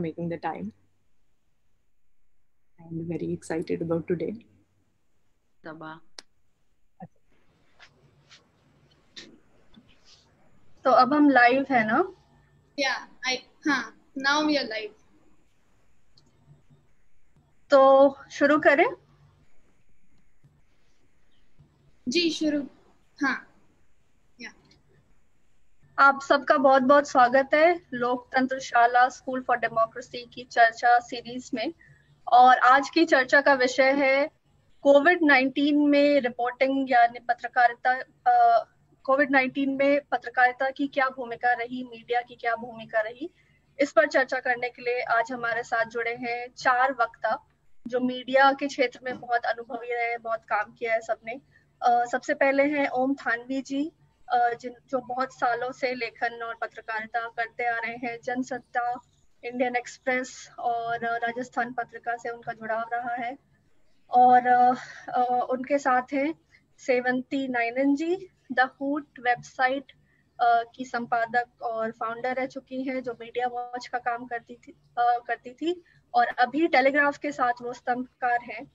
making the time. I'm very excited about today. दबा तो अब हम लाइव है ना? हाँ, now we are live. तो शुरू करें? जी शुरू। हाँ, आप सबका बहुत बहुत स्वागत है लोकतंत्र शाला स्कूल फॉर डेमोक्रेसी की चर्चा सीरीज में। और आज की चर्चा का विषय है कोविड-19 में रिपोर्टिंग यानी पत्रकारिता। कोविड-19 में पत्रकारिता की क्या भूमिका रही, मीडिया की क्या भूमिका रही, इस पर चर्चा करने के लिए आज हमारे साथ जुड़े हैं 4 वक्ता जो मीडिया के क्षेत्र में बहुत अनुभवी रहे, बहुत काम किया है सबने। सबसे पहले हैं ओम थानवी जी, जो बहुत सालों से लेखन और पत्रकारिता करते आ रहे हैं। जनसत्ता, इंडियन एक्सप्रेस और राजस्थान पत्रिका से उनका जुड़ाव रहा है। और उनके साथ हैं सेवंती नायनन जी, द हूट वेबसाइट की संपादक और फाउंडर रह चुकी हैं, जो मीडिया वॉच का काम करती थी और अभी टेलीग्राफ के साथ वो स्तंभकार हैं।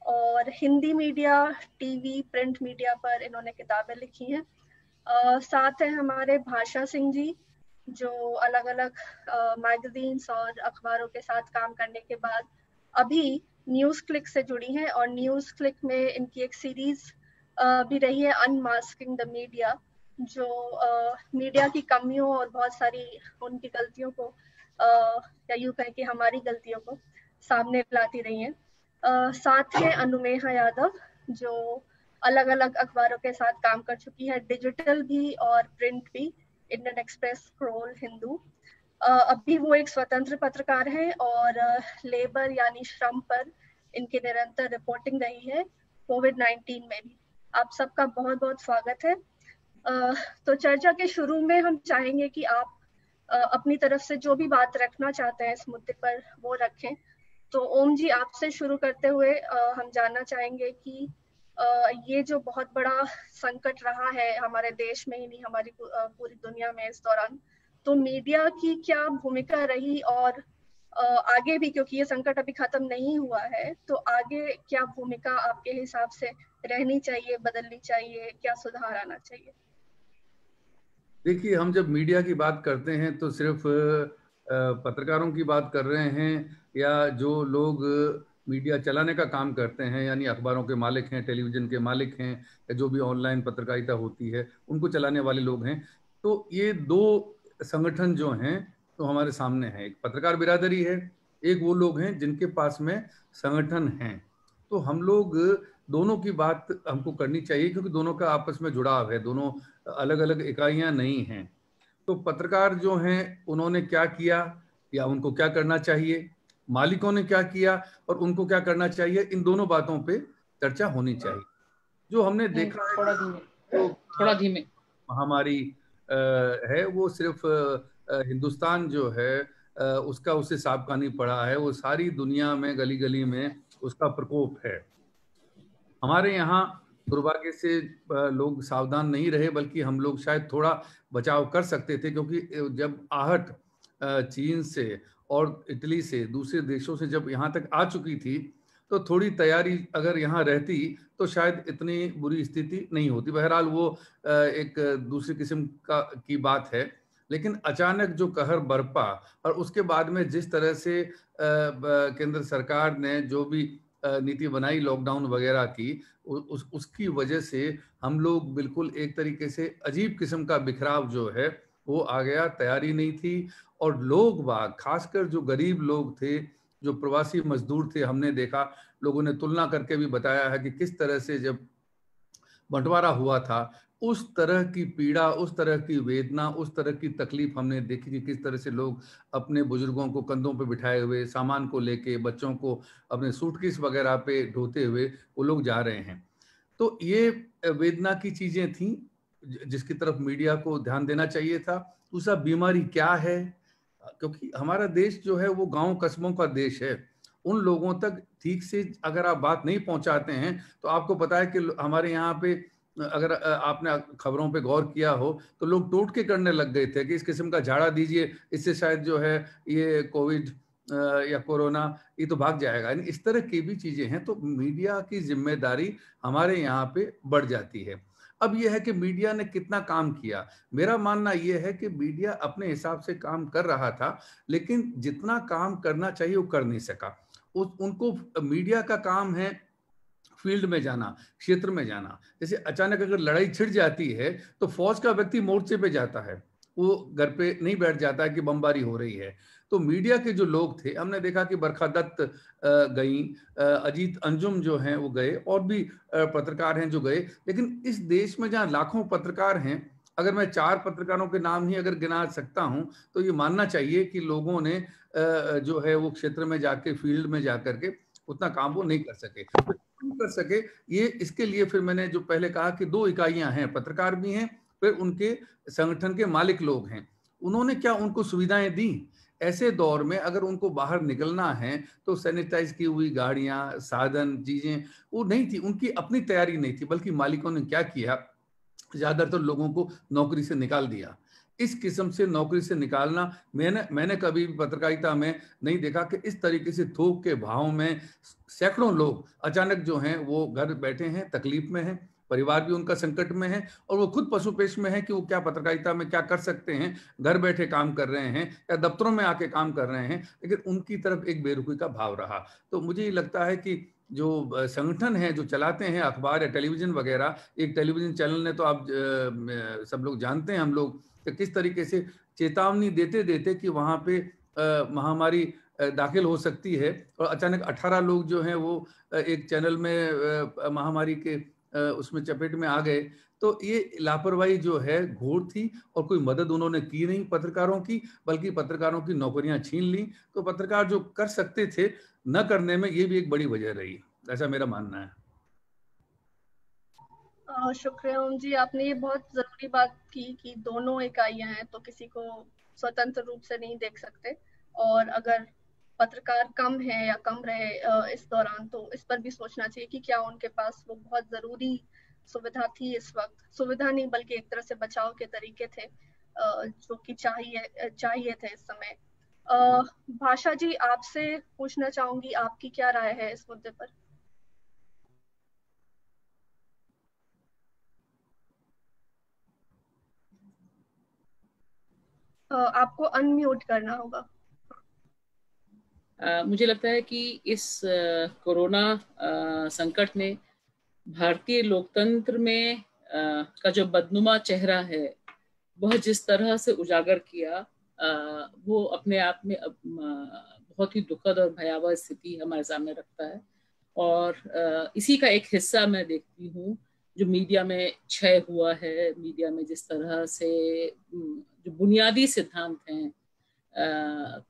और Hindi media, TV, print media पर इन्होंने किताबें लिखी हैं। साथ है हमारे भाषा सिंह जी, जो अलग अलग मैगजीन्स और अखबारों के साथ काम करने के बाद अभी न्यूज़ क्लिक से जुड़ी हैं और न्यूज़ क्लिक में इनकी एक सीरीज भी रही है अनमास्किंग द मीडिया, जो मीडिया की कमियों और बहुत सारी उनकी गलतियों को या यूँ कहें कि हमारी गलतियों को सामने लाती रही हैं। साथ है अनुमेहा यादव, जो अलग अलग अखबारों के साथ काम कर चुकी है, डिजिटल भी और प्रिंट भी, इंडियन एक्सप्रेस, स्क्रोल, हिंदू। अभी वो एक स्वतंत्र पत्रकार है और लेबर यानी श्रम पर इनकी निरंतर रिपोर्टिंग रही है कोविड-19 में भी। आप सबका बहुत बहुत स्वागत है। तो चर्चा के शुरू में हम चाहेंगे कि आप अपनी तरफ से जो भी बात रखना चाहते हैं इस मुद्दे पर वो रखें। तो ओम जी, आपसे शुरू करते हुए हम जानना चाहेंगे कि ये जो बहुत बड़ा संकट रहा है हमारे देश में ही नहीं, हमारी पूरी दुनिया में इस दौरान, तो मीडिया की क्या भूमिका रही और आगे भी, क्योंकि ये संकट अभी खत्म नहीं हुआ है, तो आगे क्या भूमिका आपके हिसाब से रहनी चाहिए, बदलनी चाहिए, क्या सुधार आना चाहिए? देखिए, हम जब मीडिया की बात करते हैं तो सिर्फ पत्रकारों की बात कर रहे हैं या जो लोग मीडिया चलाने का काम करते हैं, यानी अखबारों के मालिक हैं, टेलीविज़न के मालिक हैं, या जो भी ऑनलाइन पत्रकारिता होती है उनको चलाने वाले लोग हैं। तो ये 2 संगठन जो हैं तो हमारे सामने हैं। एक पत्रकार बिरादरी है, एक वो लोग हैं जिनके पास में संगठन हैं। तो हम लोग दोनों की बात हमको करनी चाहिए, क्योंकि दोनों का आपस में जुड़ाव है, दोनों अलग अलग इकाइयां नहीं हैं। तो पत्रकार जो हैं उन्होंने क्या किया या उनको क्या करना चाहिए, मालिकों ने क्या किया और उनको क्या करना चाहिए, इन दोनों बातों पे चर्चा होनी चाहिए। जो हमने देखा है थोड़ा धीमे महामारी है, वो सिर्फ हिंदुस्तान जो है उसका उससे साबका नहीं पड़ा है, वो सारी दुनिया में गली गली में उसका प्रकोप है। हमारे यहाँ दुर्भाग्य से लोग सावधान नहीं रहे, बल्कि हम लोग शायद थोड़ा बचाव कर सकते थे, क्योंकि जब आहट चीन से और इटली से, दूसरे देशों से जब यहाँ तक आ चुकी थी, तो थोड़ी तैयारी अगर यहाँ रहती तो शायद इतनी बुरी स्थिति नहीं होती। बहरहाल वो एक दूसरी किस्म की बात है। लेकिन अचानक जो कहर बरपा और उसके बाद में जिस तरह से केंद्र सरकार ने जो भी नीति बनाई लॉकडाउन वगैरह की, उसकी वजह से हम लोग बिल्कुल एक तरीके से अजीब किस्म का बिखराव जो है वो आ गया। तैयारी नहीं थी और लोग बाग, खासकर जो गरीब लोग थे, जो प्रवासी मजदूर थे, हमने देखा, लोगों ने तुलना करके भी बताया है कि किस तरह से जब बंटवारा हुआ था उस तरह की पीड़ा, उस तरह की वेदना, उस तरह की तकलीफ हमने देखी कि किस तरह से लोग अपने बुजुर्गों को कंधों पे बिठाए हुए, सामान को लेके, बच्चों को अपने सूटकेस वगैरह पे ढोते हुए वो लोग जा रहे हैं। तो ये वेदना की चीजें थी जिसकी तरफ मीडिया को ध्यान देना चाहिए था। दूसरा, बीमारी क्या है, क्योंकि हमारा देश जो है वो गांव कस्बों का देश है। उन लोगों तक ठीक से अगर आप बात नहीं पहुंचाते हैं तो आपको पता है कि हमारे यहाँ पे अगर आपने खबरों पे गौर किया हो तो लोग टोटके करने लग गए थे कि इस किस्म का झाड़ा दीजिए, इससे शायद जो है ये कोविड या कोरोना, ये तो भाग जाएगा। इस तरह की भी चीजें हैं, तो मीडिया की जिम्मेदारी हमारे यहाँ पे बढ़ जाती है। अब यह है कि मीडिया ने कितना काम किया। मेरा मानना यह है कि मीडिया अपने हिसाब से काम कर रहा था, लेकिन जितना काम करना चाहिए वो कर नहीं सका। उनको मीडिया का काम है फील्ड में जाना, क्षेत्र में जाना। जैसे अचानक अगर लड़ाई छिड़ जाती है तो फौज का व्यक्ति मोर्चे पे जाता है, वो घर पे नहीं बैठ जाता है कि बमबारी हो रही है। तो मीडिया के जो लोग थे, हमने देखा कि बरखा दत्त गई, अजीत अंजुम जो हैं वो गए, और भी पत्रकार हैं जो गए। लेकिन इस देश में जहाँ लाखों पत्रकार हैं, अगर मैं 4 पत्रकारों के नाम ही अगर गिना सकता हूं, तो ये मानना चाहिए कि लोगों ने जो है वो क्षेत्र में जाके, फील्ड में जाकर के उतना काम वो नहीं कर सके। कर सके ये, इसके लिए फिर मैंने जो पहले कहा कि 2 इकाइयां हैं, पत्रकार भी हैं, फिर उनके संगठन के मालिक लोग हैं। उन्होंने क्या उनको सुविधाएं दी? ऐसे दौर में अगर उनको बाहर निकलना है तो सैनिटाइज की हुई गाड़ियां, साधन, चीजें वो नहीं थी, उनकी अपनी तैयारी नहीं थी। बल्कि मालिकों ने क्या किया, ज्यादातर लोगों को नौकरी से निकाल दिया। इस किस्म से नौकरी से निकालना मैंने कभी भी पत्रकारिता में नहीं देखा कि इस तरीके से थोक के भाव में सैकड़ों लोग अचानक जो हैं वो घर बैठे हैं, तकलीफ में हैं, परिवार भी उनका संकट में है, और वो खुद पशुपेश में है कि वो क्या पत्रकारिता में क्या कर सकते हैं, घर बैठे काम कर रहे हैं या दफ्तरों में आके काम कर रहे हैं, लेकिन उनकी तरफ एक बेरुखी का भाव रहा। तो मुझे ये लगता है कि जो संगठन है जो चलाते हैं अखबार या टेलीविजन वगैरह, एक टेलीविजन चैनल ने तो आप सब लोग जानते हैं, हम लोग, कि किस तरीके से चेतावनी देते देते कि वहाँ पे महामारी दाखिल हो सकती है, और अचानक 18 लोग जो हैं वो एक चैनल में महामारी के उसमें चपेट में आ गए। तो ये लापरवाही जो है घोर थी, और कोई मदद उन्होंने की नहीं पत्रकारों की, बल्कि पत्रकारों की नौकरियां छीन ली। तो पत्रकार जो कर सकते थे न करने में ये भी एक बड़ी वजह रही, ऐसा मेरा मानना है। शुक्रिया ओम जी, आपने ये बहुत जरूरी बात की कि दोनों इकाइयां हैं तो किसी को स्वतंत्र रूप से नहीं देख सकते, और अगर पत्रकार कम है या कम रहे इस दौरान, तो इस पर भी सोचना चाहिए कि क्या उनके पास वो बहुत जरूरी सुविधा थी इस वक्त। सुविधा नहीं बल्कि एक तरह से बचाव के तरीके थे जो कि चाहिए थे इस समय। भाषा जी, आपसे पूछना चाहूंगी, आपकी क्या राय है इस मुद्दे पर? आपको अनम्यूट करना होगा। मुझे लगता है कि इस कोरोना संकट ने भारतीय लोकतंत्र में का जो बदनुमा चेहरा है वह जिस तरह से उजागर किया, वो अपने आप में बहुत ही दुखद और भयावह स्थिति हमारे सामने रखता है। और इसी का एक हिस्सा मैं देखती हूँ जो मीडिया में क्षय हुआ है। मीडिया में जिस तरह से जो बुनियादी सिद्धांत हैं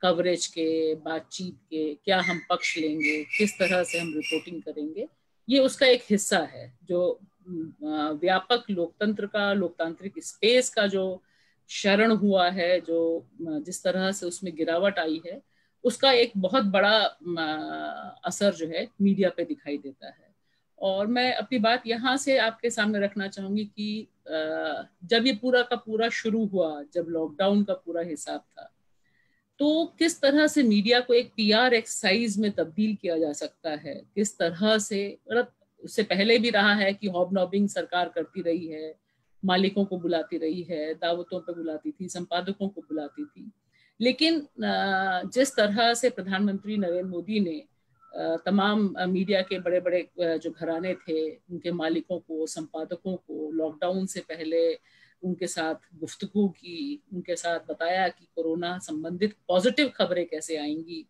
कवरेज के, बातचीत के, क्या हम पक्ष लेंगे, किस तरह से हम रिपोर्टिंग करेंगे, ये उसका एक हिस्सा है। जो व्यापक लोकतंत्र का, लोकतांत्रिक स्पेस का जो शरण हुआ है, जो जिस तरह से उसमें गिरावट आई है, उसका एक बहुत बड़ा असर जो है मीडिया पे दिखाई देता है। और मैं अपनी बात यहाँ से आपके सामने रखना चाहूंगी कि जब ये पूरा का पूरा शुरू हुआ, जब लॉकडाउन का पूरा हिसाब था, तो किस तरह से मीडिया को एक पीआर एक्सरसाइज में तब्दील किया जा सकता है, किस तरह से, मतलब उससे पहले भी रहा है कि हॉबनॉबिंग सरकार करती रही है, मालिकों को बुलाती रही है, दावतों पे बुलाती थी, संपादकों को बुलाती थी। लेकिन जिस तरह से प्रधानमंत्री नरेंद्र मोदी ने तमाम मीडिया के बड़े बड़े जो घराने थे, उनके मालिकों को, संपादकों को लॉकडाउन से पहले उनके साथ गुफ्तगू की, उनके साथ बताया कि कोरोना संबंधित पॉजिटिव खबरें कैसे आएंगी,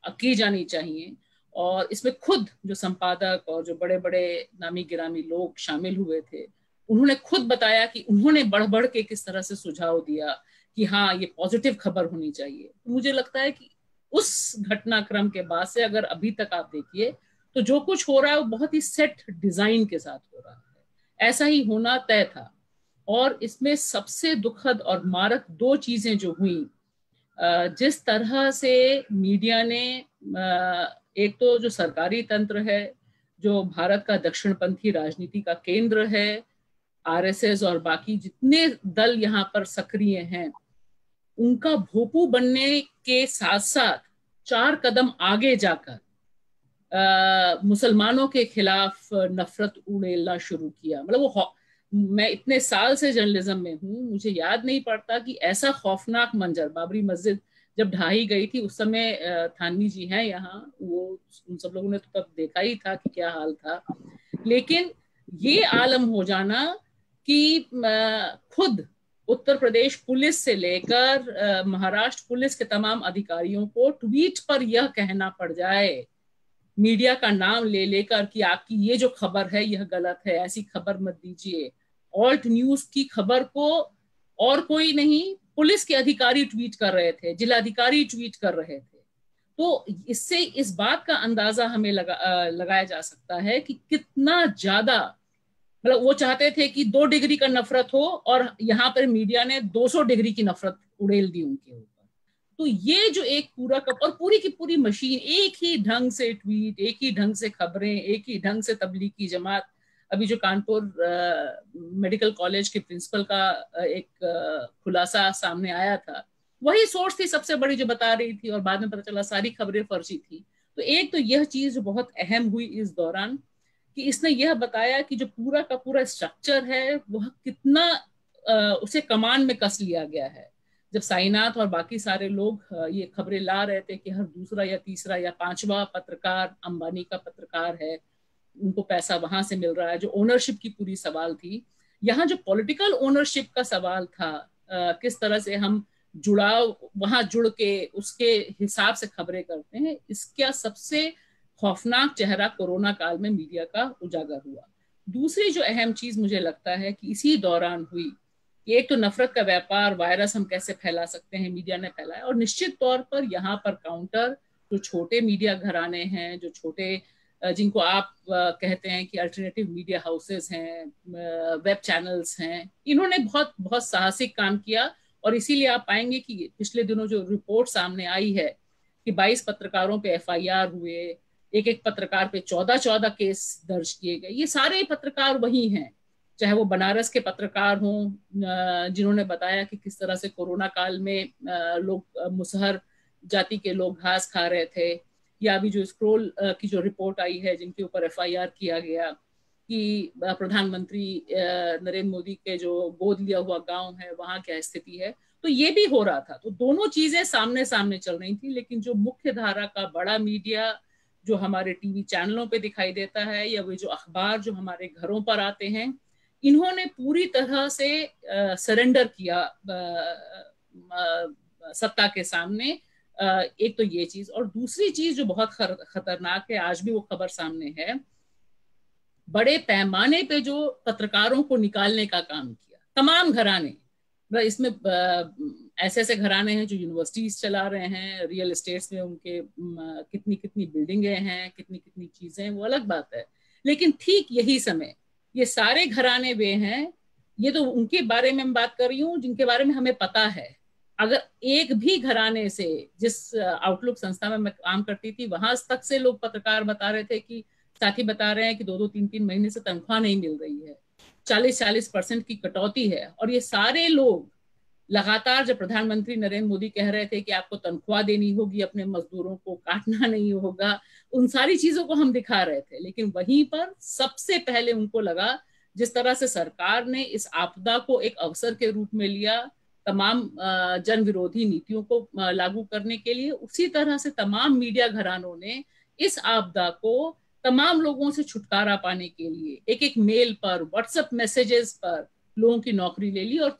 की जानी चाहिए। और इसमें खुद जो संपादक और जो बड़े बड़े नामी गिरामी लोग शामिल हुए थे, उन्होंने खुद बताया कि उन्होंने बढ़ बढ़ के किस तरह से सुझाव दिया कि हाँ, ये पॉजिटिव खबर होनी चाहिए। तो मुझे लगता है कि उस घटनाक्रम के बाद से अगर अभी तक आप देखिए तो जो कुछ हो रहा है वो बहुत ही सेट डिजाइन के साथ हो रहा है, ऐसा ही होना तय था। और इसमें सबसे दुखद और मारक 2 चीजें जो हुई, जिस तरह से मीडिया ने, एक तो जो सरकारी तंत्र है, जो भारत का दक्षिणपंथी राजनीति का केंद्र है, आरएसएस और बाकी जितने दल यहाँ पर सक्रिय हैं, उनका भोंपू बनने के साथ साथ 4 कदम आगे जाकर मुसलमानों के खिलाफ नफरत उड़ेलना शुरू किया। मतलब वो, मैं इतने साल से जर्नलिज्म में हूँ, मुझे याद नहीं पड़ता कि ऐसा खौफनाक मंजर, बाबरी मस्जिद जब ढाई गई थी उस समय थानवी जी हैं यहाँ, वो उन सब लोगों ने तो तब देखा ही था कि क्या हाल था। लेकिन ये आलम हो जाना कि खुद उत्तर प्रदेश पुलिस से लेकर महाराष्ट्र पुलिस के तमाम अधिकारियों को ट्वीट पर यह कहना पड़ जाए, मीडिया का नाम ले लेकर, कि आपकी ये जो खबर है यह गलत है, ऐसी खबर मत दीजिए। ऑल्ट न्यूज की खबर को और कोई नहीं, पुलिस के अधिकारी ट्वीट कर रहे थे, जिलाधिकारी ट्वीट कर रहे थे। तो इससे इस बात का अंदाजा हमें लगाया जा सकता है कि कितना ज्यादा, मतलब वो चाहते थे कि 2 डिग्री का नफरत हो और यहाँ पर मीडिया ने 200 डिग्री की नफरत उड़ेल दी उनके ऊपर। तो ये जो एक पूरा और पूरी की पूरी मशीन, एक ही ढंग से ट्वीट, एक ही ढंग से खबरें, एक ही ढंग से तबलीग की जमात। अभी जो कानपुर मेडिकल कॉलेज के प्रिंसिपल का एक खुलासा सामने आया था, वही सोर्स थी सबसे बड़ी जो बता रही थी, और बाद में पता चला सारी खबरें फर्जी थी। तो एक तो यह चीज जो बहुत अहम हुई इस दौरान, कि इसने यह बताया कि जो पूरा का पूरा स्ट्रक्चर है वह कितना उसे कमान में कस लिया गया है। जब साईनाथ और बाकी सारे लोग ये खबरें ला रहे थे कि हर दूसरा या तीसरा या 5वां पत्रकार अंबानी का पत्रकार है, उनको पैसा वहां से मिल रहा है, जो ओनरशिप की पूरी सवाल थी, यहाँ जो पॉलिटिकल ओनरशिप का सवाल था, किस तरह से हम जुड़ाव वहां जुड़ के उसके हिसाब से खबरें करते हैं, इसका सबसे खौफनाक चेहरा कोरोना काल में मीडिया का उजागर हुआ। दूसरी जो अहम चीज मुझे लगता है कि इसी दौरान हुई, एक तो नफरत का व्यापार, वायरस हम कैसे फैला सकते हैं, मीडिया ने फैलाया, और निश्चित तौर पर यहाँ पर काउंटर जो छोटे मीडिया घराने हैं, जो छोटे जिनको आप कहते हैं कि अल्टरनेटिव मीडिया हाउसेस हैं, वेब चैनल्स हैं, इन्होंने बहुत बहुत साहसिक काम किया। और इसीलिए आप पाएंगे कि पिछले दिनों जो रिपोर्ट सामने आई है कि 22 पत्रकारों पे FIR हुए, एक पत्रकार पे 14 केस दर्ज किए गए। ये सारे पत्रकार वही हैं, चाहे वो बनारस के पत्रकार हों जिन्होंने बताया कि किस तरह से कोरोना काल में लोग, मुसहर जाति के लोग घास खा रहे थे, या अभी जो स्क्रोल की जो रिपोर्ट आई है जिनके ऊपर FIR किया गया कि प्रधानमंत्री नरेंद्र मोदी के जो गोद लिया हुआ गांव है वहां क्या स्थिति है। तो ये भी हो रहा था। तो दोनों चीजें सामने सामने चल रही थी, लेकिन जो मुख्य धारा का बड़ा मीडिया जो हमारे टीवी चैनलों पे दिखाई देता है, या वे जो अखबार जो हमारे घरों पर आते हैं, इन्होंने पूरी तरह से सरेंडर किया सत्ता के सामने। एक तो ये चीज, और दूसरी चीज जो बहुत खतरनाक है, आज भी वो खबर सामने है, बड़े पैमाने पे जो पत्रकारों को निकालने का काम किया तमाम घराने। इसमें ऐसे ऐसे घराने हैं जो यूनिवर्सिटीज चला रहे हैं, रियल एस्टेट्स में उनके कितनी कितनी बिल्डिंगें हैं, कितनी कितनी चीजें, वो अलग बात है। लेकिन ठीक यही समय ये सारे घराने वे हैं, ये तो उनके बारे में मैं बात कर रही हूँ जिनके बारे में हमें पता है। अगर एक भी घराने से, जिस आउटलुक संस्था में मैं काम करती थी, वहां तक से लोग पत्रकार बता रहे थे कि, साथी बता रहे हैं कि 2-2, 3-3 महीने से तनख्वाह नहीं मिल रही है, 40% की कटौती है। और ये सारे लोग लगातार, जब प्रधानमंत्री नरेंद्र मोदी कह रहे थे कि आपको तनख्वाह देनी होगी, अपने मजदूरों को काटना नहीं होगा, उन सारी चीजों को हम दिखा रहे थे। लेकिन वहीं पर सबसे पहले उनको लगा, जिस तरह से सरकार ने इस आपदा को एक अवसर के रूप में लिया तमाम जन विरोधी नीतियों को लागू करने के लिए, उसी तरह से तमाम मीडिया घरानों ने इस आपदा को तमाम लोगों से छुटकारा पाने के लिए एक एक मेल पर, व्हाट्सएप मैसेजेस पर लोगों की नौकरी ले ली, और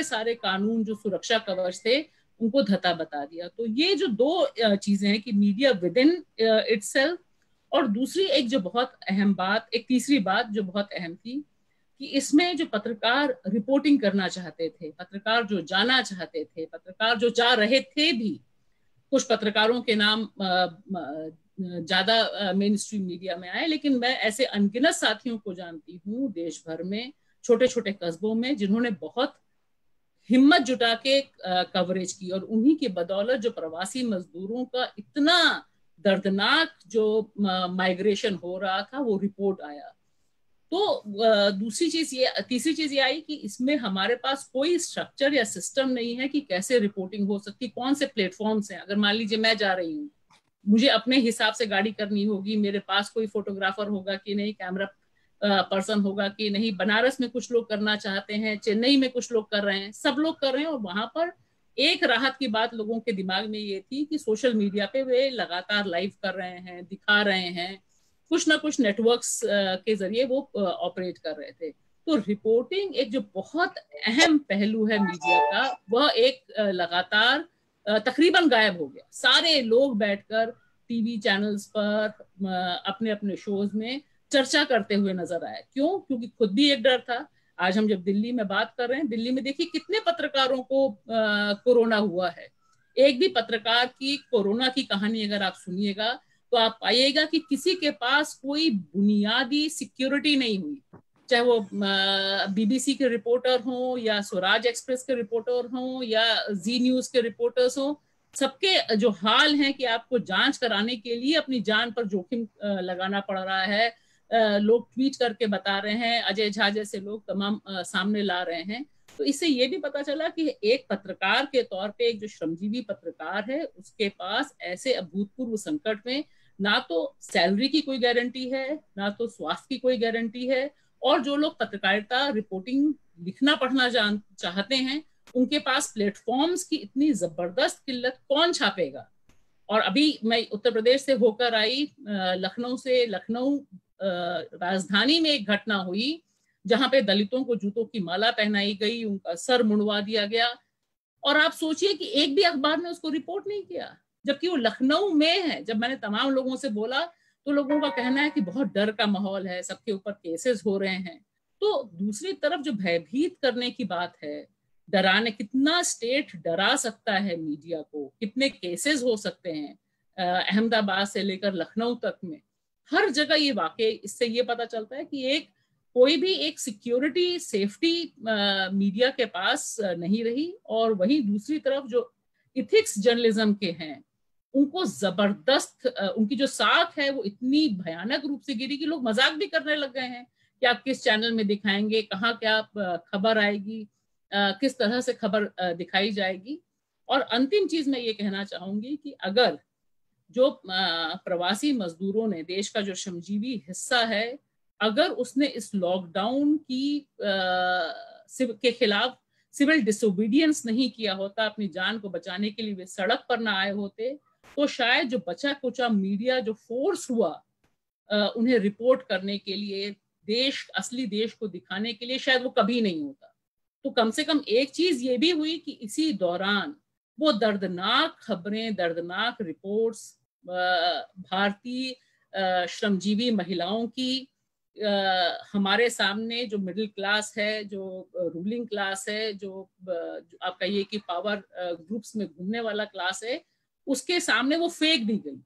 सारे कानून जो सुरक्षा कवच थे उनको धता बता दिया। तो ये जो दो चीजें हैं कि मीडिया विद इन इटसेल्फ, और दूसरी एक जो बहुत अहम बात, एक तीसरी बात जो बहुत अहम थी कि इसमें जो पत्रकार रिपोर्टिंग करना चाहते थे, पत्रकार जो जाना चाहते थे, पत्रकार जो जा रहे थे भी, कुछ पत्रकारों के नाम ज्यादा मेन स्ट्रीम मीडिया में आए, लेकिन मैं ऐसे अनगिनत साथियों को जानती हूँ देश भर में, छोटे छोटे कस्बों में, जिन्होंने बहुत हिम्मत जुटा के कवरेज की, और उन्हीं की बदौलत जो प्रवासी मजदूरों का इतना दर्दनाक जो माइग्रेशन हो रहा था वो रिपोर्ट आया। तो दूसरी चीज ये, तीसरी चीज ये आई कि इसमें हमारे पास कोई स्ट्रक्चर या सिस्टम नहीं है कि कैसे रिपोर्टिंग हो सकती, कौन से प्लेटफॉर्म्स हैं। अगर मान लीजिए मैं जा रही हूँ, मुझे अपने हिसाब से गाड़ी करनी होगी, मेरे पास कोई फोटोग्राफर होगा कि नहीं, कैमरा पर्सन होगा कि नहीं, बनारस में कुछ लोग करना चाहते हैं, चेन्नई में कुछ लोग कर रहे हैं, सब लोग कर रहे हैं। और वहां पर एक राहत की बात लोगों के दिमाग में ये थी कि सोशल मीडिया पे वे लगातार लाइव कर रहे हैं, दिखा रहे हैं, कुछ ना कुछ नेटवर्क्स के जरिए वो ऑपरेट कर रहे थे। तो रिपोर्टिंग एक जो बहुत अहम पहलू है मीडिया का, वह एक लगातार तकरीबन गायब हो गया। सारे लोग बैठकर टीवी चैनल्स पर अपने अपने शोज में चर्चा करते हुए नजर आए। क्यों? क्योंकि खुद भी एक डर था। आज हम जब दिल्ली में बात कर रहे हैं, दिल्ली में देखिए कितने पत्रकारों को कोरोना हुआ है। एक भी पत्रकार की कोरोना की कहानी अगर आप सुनिएगा तो आप पाइएगा कि किसी के पास कोई बुनियादी सिक्योरिटी नहीं हुई, चाहे वो बीबीसी के रिपोर्टर हों या स्वराज एक्सप्रेस के रिपोर्टर हों या जी न्यूज के रिपोर्टर्स हों। सबके जो हाल है कि आपको जांच कराने के लिए अपनी जान पर जोखिम लगाना पड़ रहा है। लोग ट्वीट करके बता रहे हैं, अजय झा जैसे लोग तमाम सामने ला रहे हैं। तो इससे ये भी पता चला कि एक पत्रकार के तौर पे, एक जो श्रमजीवी पत्रकार है, उसके पास ऐसे अभूतपूर्व संकट में ना तो सैलरी की कोई गारंटी है, ना तो स्वास्थ्य की कोई गारंटी है। और जो लोग पत्रकारिता रिपोर्टिंग लिखना पढ़ना चाहते हैं, उनके पास प्लेटफॉर्म्स की इतनी जबरदस्त किल्लत, कौन छापेगा। और अभी मैं उत्तर प्रदेश से होकर आई, लखनऊ राजधानी में एक घटना हुई जहां पे दलितों को जूतों की माला पहनाई गई, उनका सर मुंडवा दिया गया। और आप सोचिए कि एक भी अखबार ने उसको रिपोर्ट नहीं किया, जबकि वो लखनऊ में है। जब मैंने तमाम लोगों से बोला तो लोगों का कहना है कि बहुत डर का माहौल है, सबके ऊपर केसेस हो रहे हैं। तो दूसरी तरफ जो भयभीत करने की बात है, डराने, कितना स्टेट डरा सकता है मीडिया को, कितने केसेस हो सकते हैं अहमदाबाद से लेकर लखनऊ तक में, हर जगह ये वाकई। इससे ये पता चलता है कि कोई भी एक सिक्योरिटी, सेफ्टी मीडिया के पास नहीं रही। और वहीं दूसरी तरफ जो इथिक्स जर्नलिज्म के हैं, उनको जबरदस्त, उनकी जो साख है वो इतनी भयानक रूप से गिरी कि लोग मजाक भी करने लग गए हैं कि आप किस चैनल में दिखाएंगे, कहाँ क्या खबर आएगी, किस तरह से खबर दिखाई जाएगी। और अंतिम चीज मैं ये कहना चाहूंगी कि अगर जो प्रवासी मजदूरों ने, देश का जो श्रमजीवी हिस्सा है, अगर उसने इस लॉकडाउन के खिलाफ सिविल डिसोबीडियंस नहीं किया होता, अपनी जान को बचाने के लिए वे सड़क पर ना आए होते, तो शायद जो बचा कुचा मीडिया जो फोर्स हुआ उन्हें रिपोर्ट करने के लिए, असली देश को दिखाने के लिए, शायद वो कभी नहीं होता। तो कम से कम एक चीज ये भी हुई कि इसी दौरान वो दर्दनाक खबरें, दर्दनाक रिपोर्ट्स भारतीय श्रमजीवी महिलाओं की, हमारे सामने जो मिडिल क्लास है, जो रूलिंग क्लास है, जो आप कहिए कि पावर ग्रुप्स में घूमने वाला क्लास है, उसके सामने वो फेंक दी गई।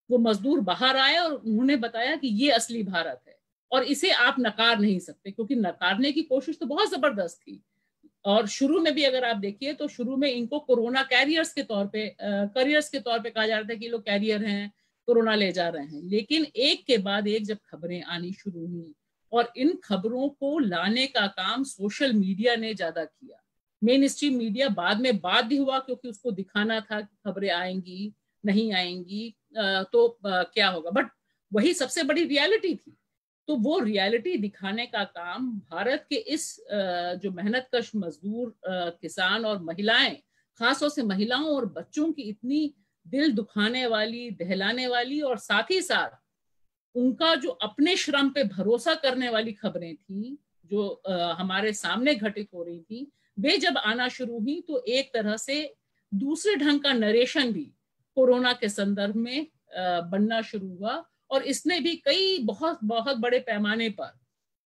वो मजदूर बाहर आए और उन्होंने बताया कि ये असली भारत है और इसे आप नकार नहीं सकते, क्योंकि नकारने की कोशिश तो बहुत जबरदस्त थी। और शुरू में भी अगर आप देखिए तो शुरू में इनको कोरोना कैरियर्स के तौर पे कहा जा रहा था कि लोग कैरियर हैं, कोरोना ले जा रहे हैं। लेकिन एक के बाद एक जब खबरें आनी शुरू हुई, और इन खबरों को लाने का काम सोशल मीडिया ने ज्यादा किया। मेन स्ट्रीम मीडिया बाद में बाध्य हुआ, क्योंकि उसको दिखाना था कि खबरें आएंगी नहीं आएंगी तो क्या होगा, बट वही सबसे बड़ी रियलिटी थी। तो वो रियलिटी दिखाने का काम भारत के इस जो मेहनतकश मजदूर, किसान और महिलाएं, खासतौर से महिलाओं और बच्चों की इतनी दिल दुखाने वाली, दहलाने वाली, और साथ ही साथ उनका जो अपने श्रम पे भरोसा करने वाली खबरें थी जो हमारे सामने घटित हो रही थी, वे जब आना शुरू हुई तो एक तरह से दूसरे ढंग का नरेशन भी कोरोना के संदर्भ में बनना शुरू हुआ। और इसने भी कई बहुत बहुत बड़े पैमाने पर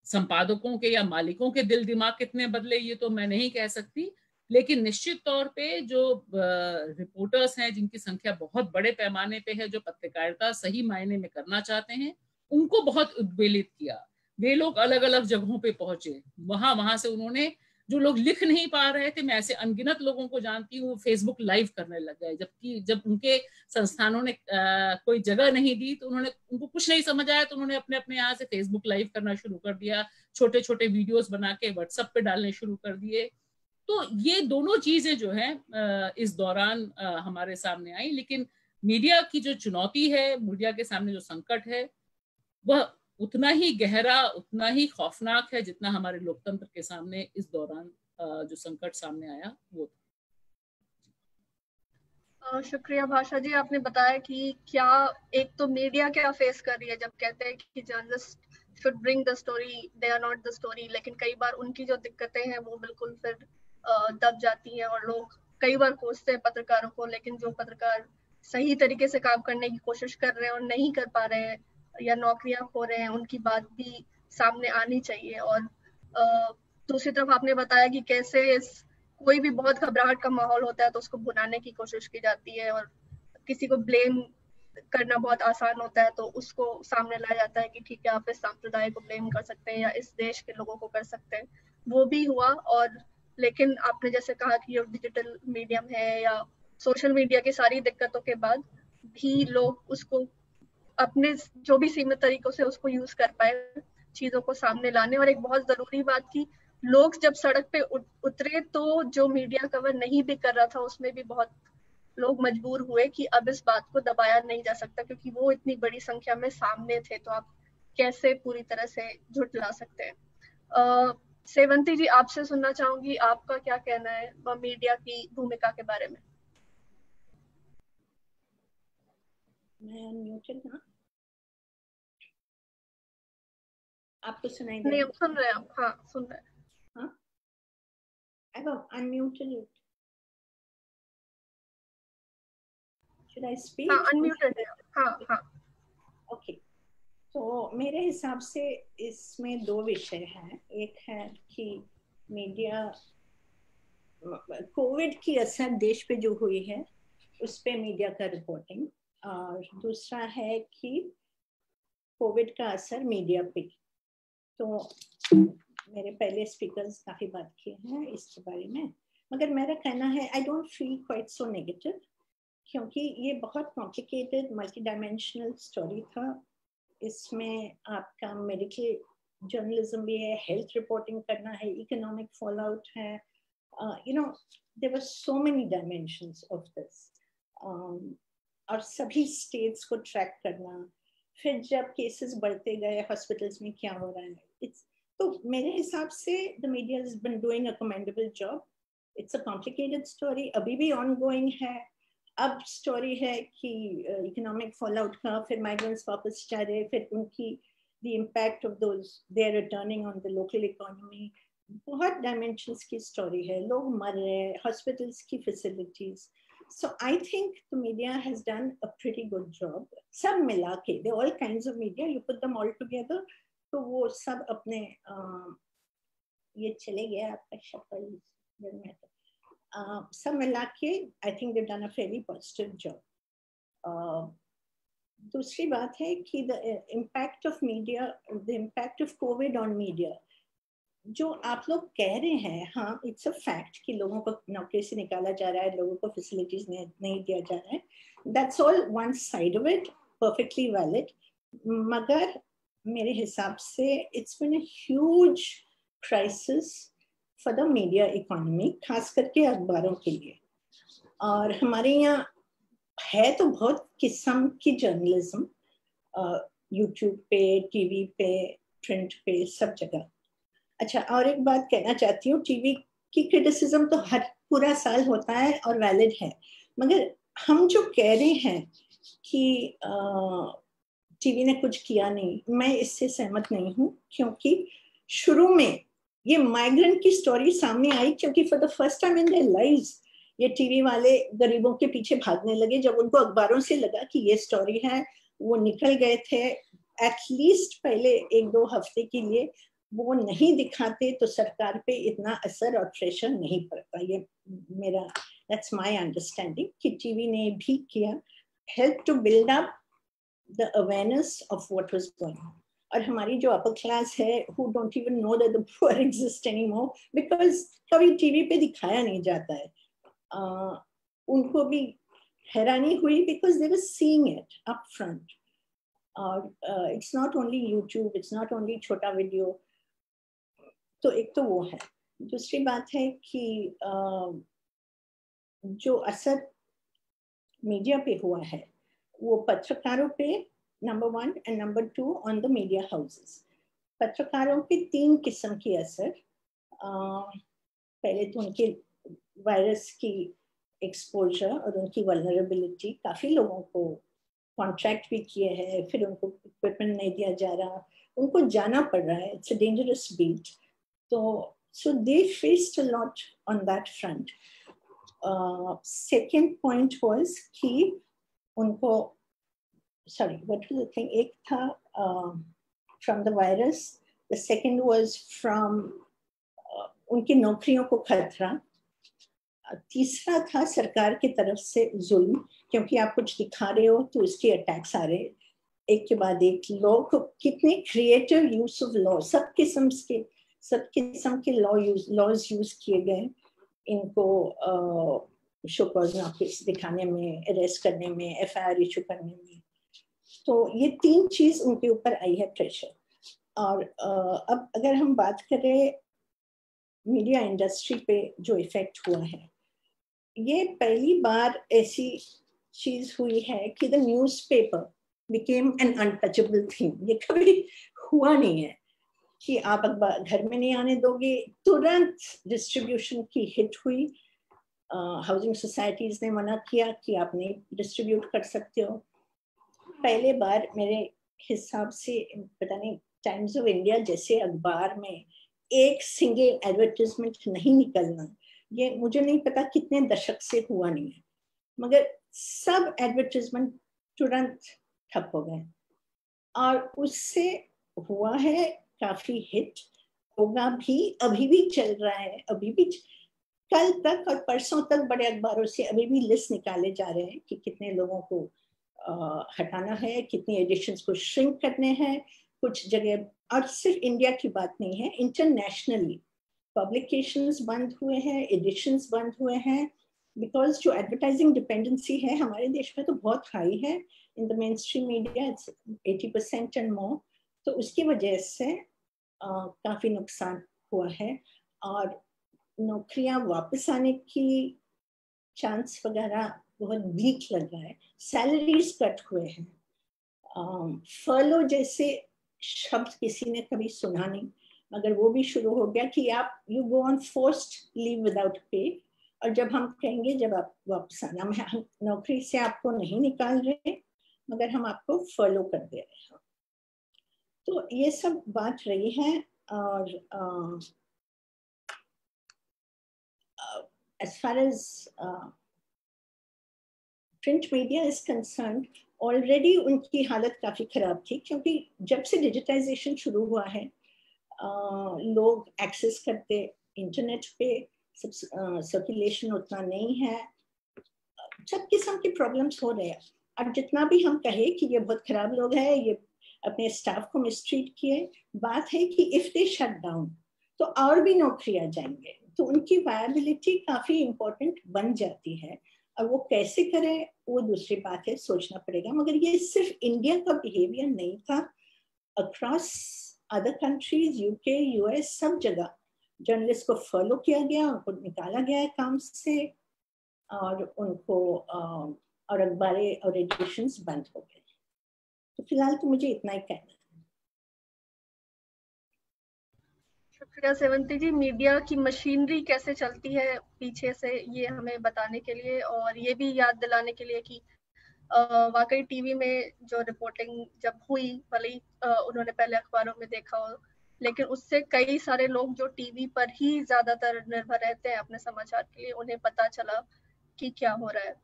संपादकों के या मालिकों के दिल दिमाग कितने बदले ये तो मैं नहीं कह सकती, लेकिन निश्चित तौर पे जो रिपोर्टर्स हैं जिनकी संख्या बहुत बड़े पैमाने पे है, जो पत्रकारिता सही मायने में करना चाहते हैं, उनको बहुत उद्वेलित किया। वे लोग अलग अलग जगहों पे पहुंचे, वहां से उन्होंने जो लोग लिख नहीं पा रहे थे, मैं ऐसे अनगिनत लोगों को जानती हूँ, फेसबुक लाइव करने लग गए, जबकि जब उनके संस्थानों ने कोई जगह नहीं दी तो उनको कुछ नहीं समझ आया, तो उन्होंने अपने अपने यहाँ से फेसबुक लाइव करना शुरू कर दिया, छोटे छोटे वीडियोस बना के व्हाट्सएप पे डालने शुरू कर दिए। तो ये दोनों चीजें जो है इस दौरान हमारे सामने आई। लेकिन मीडिया की जो चुनौती है, मीडिया के सामने जो संकट है, वह उतना ही गहरा, उतना ही खौफनाक है जितना हमारे लोकतंत्र के सामने इस दौरान जो संकट सामने आया वो था। शुक्रिया भाषा जी, आपने बताया कि क्या एक तो मीडिया क्या फेस कर रही है जब कहते हैं कि journalist should bring the story, they are not the story, लेकिन कई बार उनकी जो दिक्कतें हैं वो बिल्कुल फिर दब जाती हैं और लोग कई बार कोसते हैं पत्रकारों को, लेकिन जो पत्रकार सही तरीके से काम करने की कोशिश कर रहे हैं और नहीं कर पा रहे हैं या नौकरियां खो रहे हैं, उनकी बात भी सामने आनी चाहिए। और दूसरी तरफ आपने बताया कि कैसे कोई भी बहुत घबराहट का माहौल होता है तो उसको भुनाने की कोशिश की जाती है और किसी को ब्लेम करना बहुत आसान होता है, तो उसको सामने लाया जाता है कि ठीक है आप इस संप्रदाय को ब्लेम कर सकते हैं या इस देश के लोगों को कर सकते हैं। वो भी हुआ, और लेकिन आपने जैसे कहा कि ये डिजिटल मीडियम है या सोशल मीडिया की सारी दिक्कतों के बाद भी लोग उसको अपने जो भी सीमित तरीकों से उसको यूज कर पाए चीजों को सामने लाने। और एक बहुत जरूरी बात की लोग जब सड़क पे उतरे तो जो मीडिया कवर नहीं भी कर रहा था उसमें भी बहुत लोग मजबूर हुए कि अब इस बात को दबाया नहीं जा सकता क्योंकि वो इतनी बड़ी संख्या में सामने थे, तो आप कैसे पूरी तरह से झुठला सकते हैं। सेवंती जी, आपसे सुनना चाहूंगी, आपका क्या कहना है मीडिया की भूमिका के बारे में? मैं अनम्यूटेड ना, आपको सुनाई दे? नहीं, हम सुन रहे हैं। आप हाँ सुन रहे हैं। हाँ, I have unmuted it. Should I speak? हाँ, अनम्यूटेड है। हाँ हाँ ओके। तो मेरे हिसाब से इसमें दो विषय हैं। एक है कि मीडिया, कोविड की असर देश पे जो हुई है उस पे मीडिया का रिपोर्टिंग, और दूसरा है कि कोविड का असर मीडिया पे। तो मेरे पहले स्पीकर्स काफी बात किए हैं इसके बारे में, मगर मेरा कहना है I don't feel quite so negative, क्योंकि ये बहुत कॉम्प्लिकेटेड मल्टी डायमेंशनल स्टोरी था। इसमें आपका मेडिकल जर्नलिज्म भी है, हेल्थ रिपोर्टिंग करना है, इकोनॉमिक फॉल आउट है, there were so many dimensions of this, और सभी स्टेट्स को ट्रैक करना, फिर जब केसेस बढ़ते गए हॉस्पिटल्स में क्या हो रहा है, तो मेरे हिसाब से the media has been doing a commendable job. It's a complicated story, अभी भी ऑनगोइंग है। अब स्टोरी है कि इकोनॉमिक फॉल आउट का, फिर माइग्रेंट्स वापस जा रहे, फिर उनकी the impact of those they are returning on the local economy. बहुत डायमेंशंस की स्टोरी है, लोग मर रहे हैं, हॉस्पिटल्स की facilities. So I think the media has done a pretty good job. सब मिला के, they all kinds of media, you put them all together, तो वो सब अपने ये चले गया आपका शक्ल सब मिला के I think they've done a fairly positive job. दूसरी बात है कि the impact of media, the impact of COVID on media, जो आप लोग कह रहे हैं, हाँ इट्स अ फैक्ट कि लोगों को नौकरी से निकाला जा रहा है, लोगों को फैसिलिटीज नहीं दिया जा रहा है, that's all one side of it, perfectly valid, मगर मेरे हिसाब से it's been a huge crisis for the media economy, खास करके अखबारों के लिए। और हमारे यहाँ है तो बहुत किस्म की जर्नलिज्म, यूट्यूब पे, टीवी पे, प्रिंट पे, सब जगह। अच्छा, और एक बात कहना चाहती हूँ, टीवी की क्रिटिसिज्म तो हर पूरा साल होता है और वैलिड है, मगर हम जो कह रहे हैं कि टीवी ने कुछ किया नहीं, मैं इससे सहमत नहीं हूँ, क्योंकि शुरू में ये माइग्रेंट की स्टोरी सामने आई क्योंकि for the first time in their lives ये टीवी वाले गरीबों के पीछे भागने लगे। जब उनको अखबारों से लगा कि ये स्टोरी है, वो निकल गए थे। एटलीस्ट पहले 1-2 हफ्ते के लिए वो नहीं दिखाते तो सरकार पे इतना असर और प्रेशर नहीं पड़ता। ये मेरा, दैट्स माय अंडरस्टैंडिंग कि टीवी ने भी किया, help to build up the awareness of what was going on. और हमारी जो अपर क्लास है who don't even know that the poor exist anymore because कभी टीवी पे दिखाया नहीं जाता है, उनको भी हैरानी हुई because they were seeing it up front. It's not only YouTube, it's not only छोटा वीडियो. तो एक तो वो है. दूसरी बात है कि जो असर मीडिया पे हुआ है वो पत्रकारों पे number 1 and number 2 on the media houses. पत्रकारों पे 3 किस्म की असर. पहले तो उनके वायरस की एक्सपोजर और उनकी वल्नरेबिलिटी, काफ़ी लोगों को कॉन्ट्रैक्ट भी किए हैं, फिर उनको इक्विपमेंट नहीं दिया जा रहा, उनको जाना पड़ रहा है, इट्स अ डेंजरस बीट. तो so they faced a lot on that front. Second point was कि उनको what was the thing? एक था from the virus. The second was from उनकी नौकरियों को खतरा. तीसरा था सरकार की तरफ से जुल्म, क्योंकि आप कुछ दिखा रहे हो तो उसके अटैक्स आ रहे एक के बाद एक. लोग कितने क्रिएटिव यूज ऑफ लॉ, सब किस्म के लॉज यूज किए गए इनको शो कॉज नोटिस दिखाने में, अरेस्ट करने में, FIR इशू करने में. तो ये 3 चीज उनके ऊपर आई है प्रेशर. और अब अगर हम बात करें मीडिया इंडस्ट्री पे जो इफेक्ट हुआ है, ये पहली बार ऐसी चीज हुई है कि the newspaper became an untouchable thing. ये कभी हुआ नहीं है कि आप अखबार घर में नहीं आने दोगे, तुरंत डिस्ट्रीब्यूशन की हिट हुई. हाउसिंग सोसाइटीज ने मना किया कि आप नहीं डिस्ट्रीब्यूट कर सकते हो. पहले बार मेरे हिसाब से, पता नहीं, टाइम्स ऑफ इंडिया जैसे अखबार में एक सिंगल एडवर्टाइजमेंट नहीं निकलना, ये मुझे नहीं पता कितने दशक से हुआ नहीं है, मगर सब एडवर्टाइजमेंट तुरंत ठप हो गए. और उससे हुआ है काफी हिट, होगा भी, अभी भी चल रहा है. अभी भी कल तक और परसों तक बड़े अखबारों से अभी भी लिस्ट निकाले जा रहे हैं कि कितने लोगों को हटाना है, कितनी एडिशंस को श्रिंक करने हैं. कुछ जगह, और सिर्फ इंडिया की बात नहीं है, इंटरनेशनली पब्लिकेशंस बंद हुए हैं, एडिशंस बंद हुए हैं, बिकॉज जो एडवर्टाइजिंग डिपेंडेंसी है हमारे देश में तो बहुत हाई है. In the mainstream media it's 80% and more. तो उसकी वजह से काफी नुकसान हुआ है. और नौकरियां वापस आने की चांस वगैरह बहुत वीक लग रहा है. सैलरीज कट हुए हैं. फर्लो जैसे शब्द किसी ने कभी सुना नहीं, मगर वो भी शुरू हो गया कि आप you go on forced leave without pay. और जब हम कहेंगे जब आप वापस आना, हम नौकरी से आपको नहीं निकाल रहे, मगर हम आपको फर्लो कर दे रहे हैं. तो ये सब बात रही है. और as far as print media is concerned, already उनकी हालत काफ़ी ख़राब थी, क्योंकि जब से डिजिटाइजेशन शुरू हुआ है लोग एक्सेस करते इंटरनेट पे, सर्कुलेशन उतना नहीं है, सब किस्म की प्रॉब्लम्स हो रहे हैं. अब जितना भी हम कहे कि ये बहुत ख़राब लोग हैं, ये अपने स्टाफ को मिसट्रीट किए, बात है कि इफ़ दे शट डाउन तो और भी नौकरी आ जाएंगे. तो उनकी वायबिलिटी काफ़ी इम्पोर्टेंट बन जाती है. और वो कैसे करें वो दूसरी बात है, सोचना पड़ेगा. मगर ये सिर्फ इंडिया का बिहेवियर नहीं था, across other countries, UK, US, सब जगह जर्नलिस्ट को फॉलो किया गया, उनको निकाला गया है काम से, और उनको और अखबारें और एडिशंस बंद हो गए. तो फिलहाल तो मुझे इतना ही कहना है. शुक्रिया सेवंती जी. मीडिया की मशीनरी कैसे चलती है पीछे से, ये हमें बताने के लिए और ये भी याद दिलाने के लिए कि वाकई टीवी में जो रिपोर्टिंग जब हुई, भले ही उन्होंने पहले अखबारों में देखा हो, लेकिन उससे कई सारे लोग जो टीवी पर ही ज्यादातर निर्भर रहते हैं अपने समाचार के लिए, उन्हें पता चला कि क्या हो रहा है.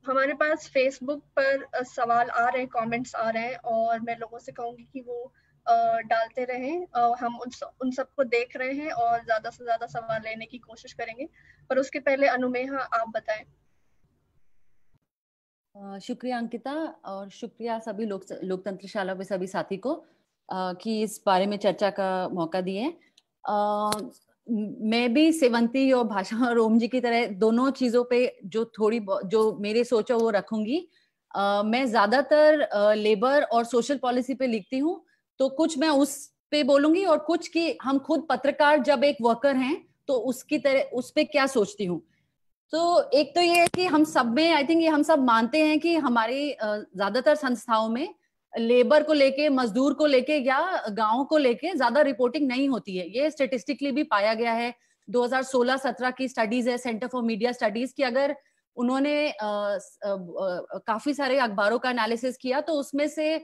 हमारे पास फेसबुक पर सवाल आ रहे हैं, कमेंट्स आ रहे हैं, और मैं लोगों से कहूंगी कि वो डालते रहें. हम उन सबको देख रहे हैं और ज्यादा से ज्यादा सवाल लेने की कोशिश करेंगे. पर उसके पहले अनुमेहा आप बताएं. शुक्रिया अंकिता, और शुक्रिया सभी लोकतंत्रशाला के सभी साथी को कि इस बारे में चर्चा का मौका दिए। मैं भी सेवंती और भाषा और ओम जी की तरह दोनों चीजों पे जो मेरी सोच है वो रखूंगी। मैं ज्यादातर लेबर और सोशल पॉलिसी पे लिखती हूँ, तो कुछ मैं उस पे बोलूंगी और कुछ की हम खुद पत्रकार जब एक वर्कर हैं तो उसकी तरह उस पे क्या सोचती हूँ। तो एक तो ये है कि हम सब में आई थिंक ये हम सब मानते हैं कि हमारी ज्यादातर संस्थाओं में लेबर को लेके, मजदूर को लेके या गांव को लेके ज्यादा रिपोर्टिंग नहीं होती है। ये स्टेटिस्टिकली भी पाया गया है। 2016-17 की स्टडीज है सेंटर फॉर मीडिया स्टडीज की। अगर उन्होंने काफी सारे अखबारों का एनालिसिस किया तो उसमें से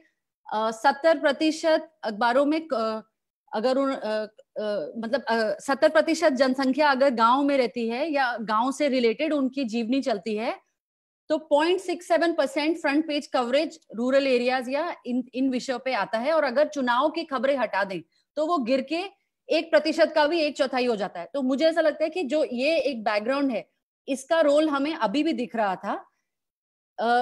70% अखबारों में अगर मतलब 70% जनसंख्या अगर गांव में रहती है या गांव से रिलेटेड उनकी जीवनी चलती है तो 0.67% front page coverage rural areas या इन विषयों पे आता है। और अगर चुनाव की खबरें हटा दें तो वो गिर के 1% का भी 1/4 हो जाता है। तो मुझे ऐसा लगता है कि जो ये एक बैकग्राउंड है इसका रोल हमें अभी भी दिख रहा था।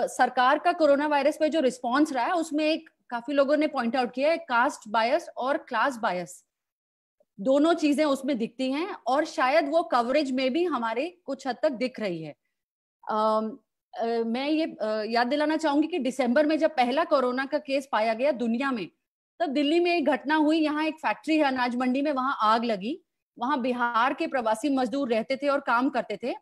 सरकार का कोरोना वायरस पे जो रिस्पॉन्स रहा है उसमें एक काफी लोगों ने पॉइंट आउट किया है, कास्ट बायस और क्लास बायस दोनों चीजें उसमें दिखती हैं और शायद वो कवरेज में भी हमारे कुछ हद तक दिख रही है। मैं ये याद दिलाना चाहूंगी कि दिसंबर में जब पहला कोरोना का केस पाया गया दुनिया में, तब दिल्ली में एक घटना हुई। यहाँ एक फैक्ट्री है अनाज मंडी में, वहां आग लगी। वहां बिहार के प्रवासी मजदूर रहते थे और काम करते थे।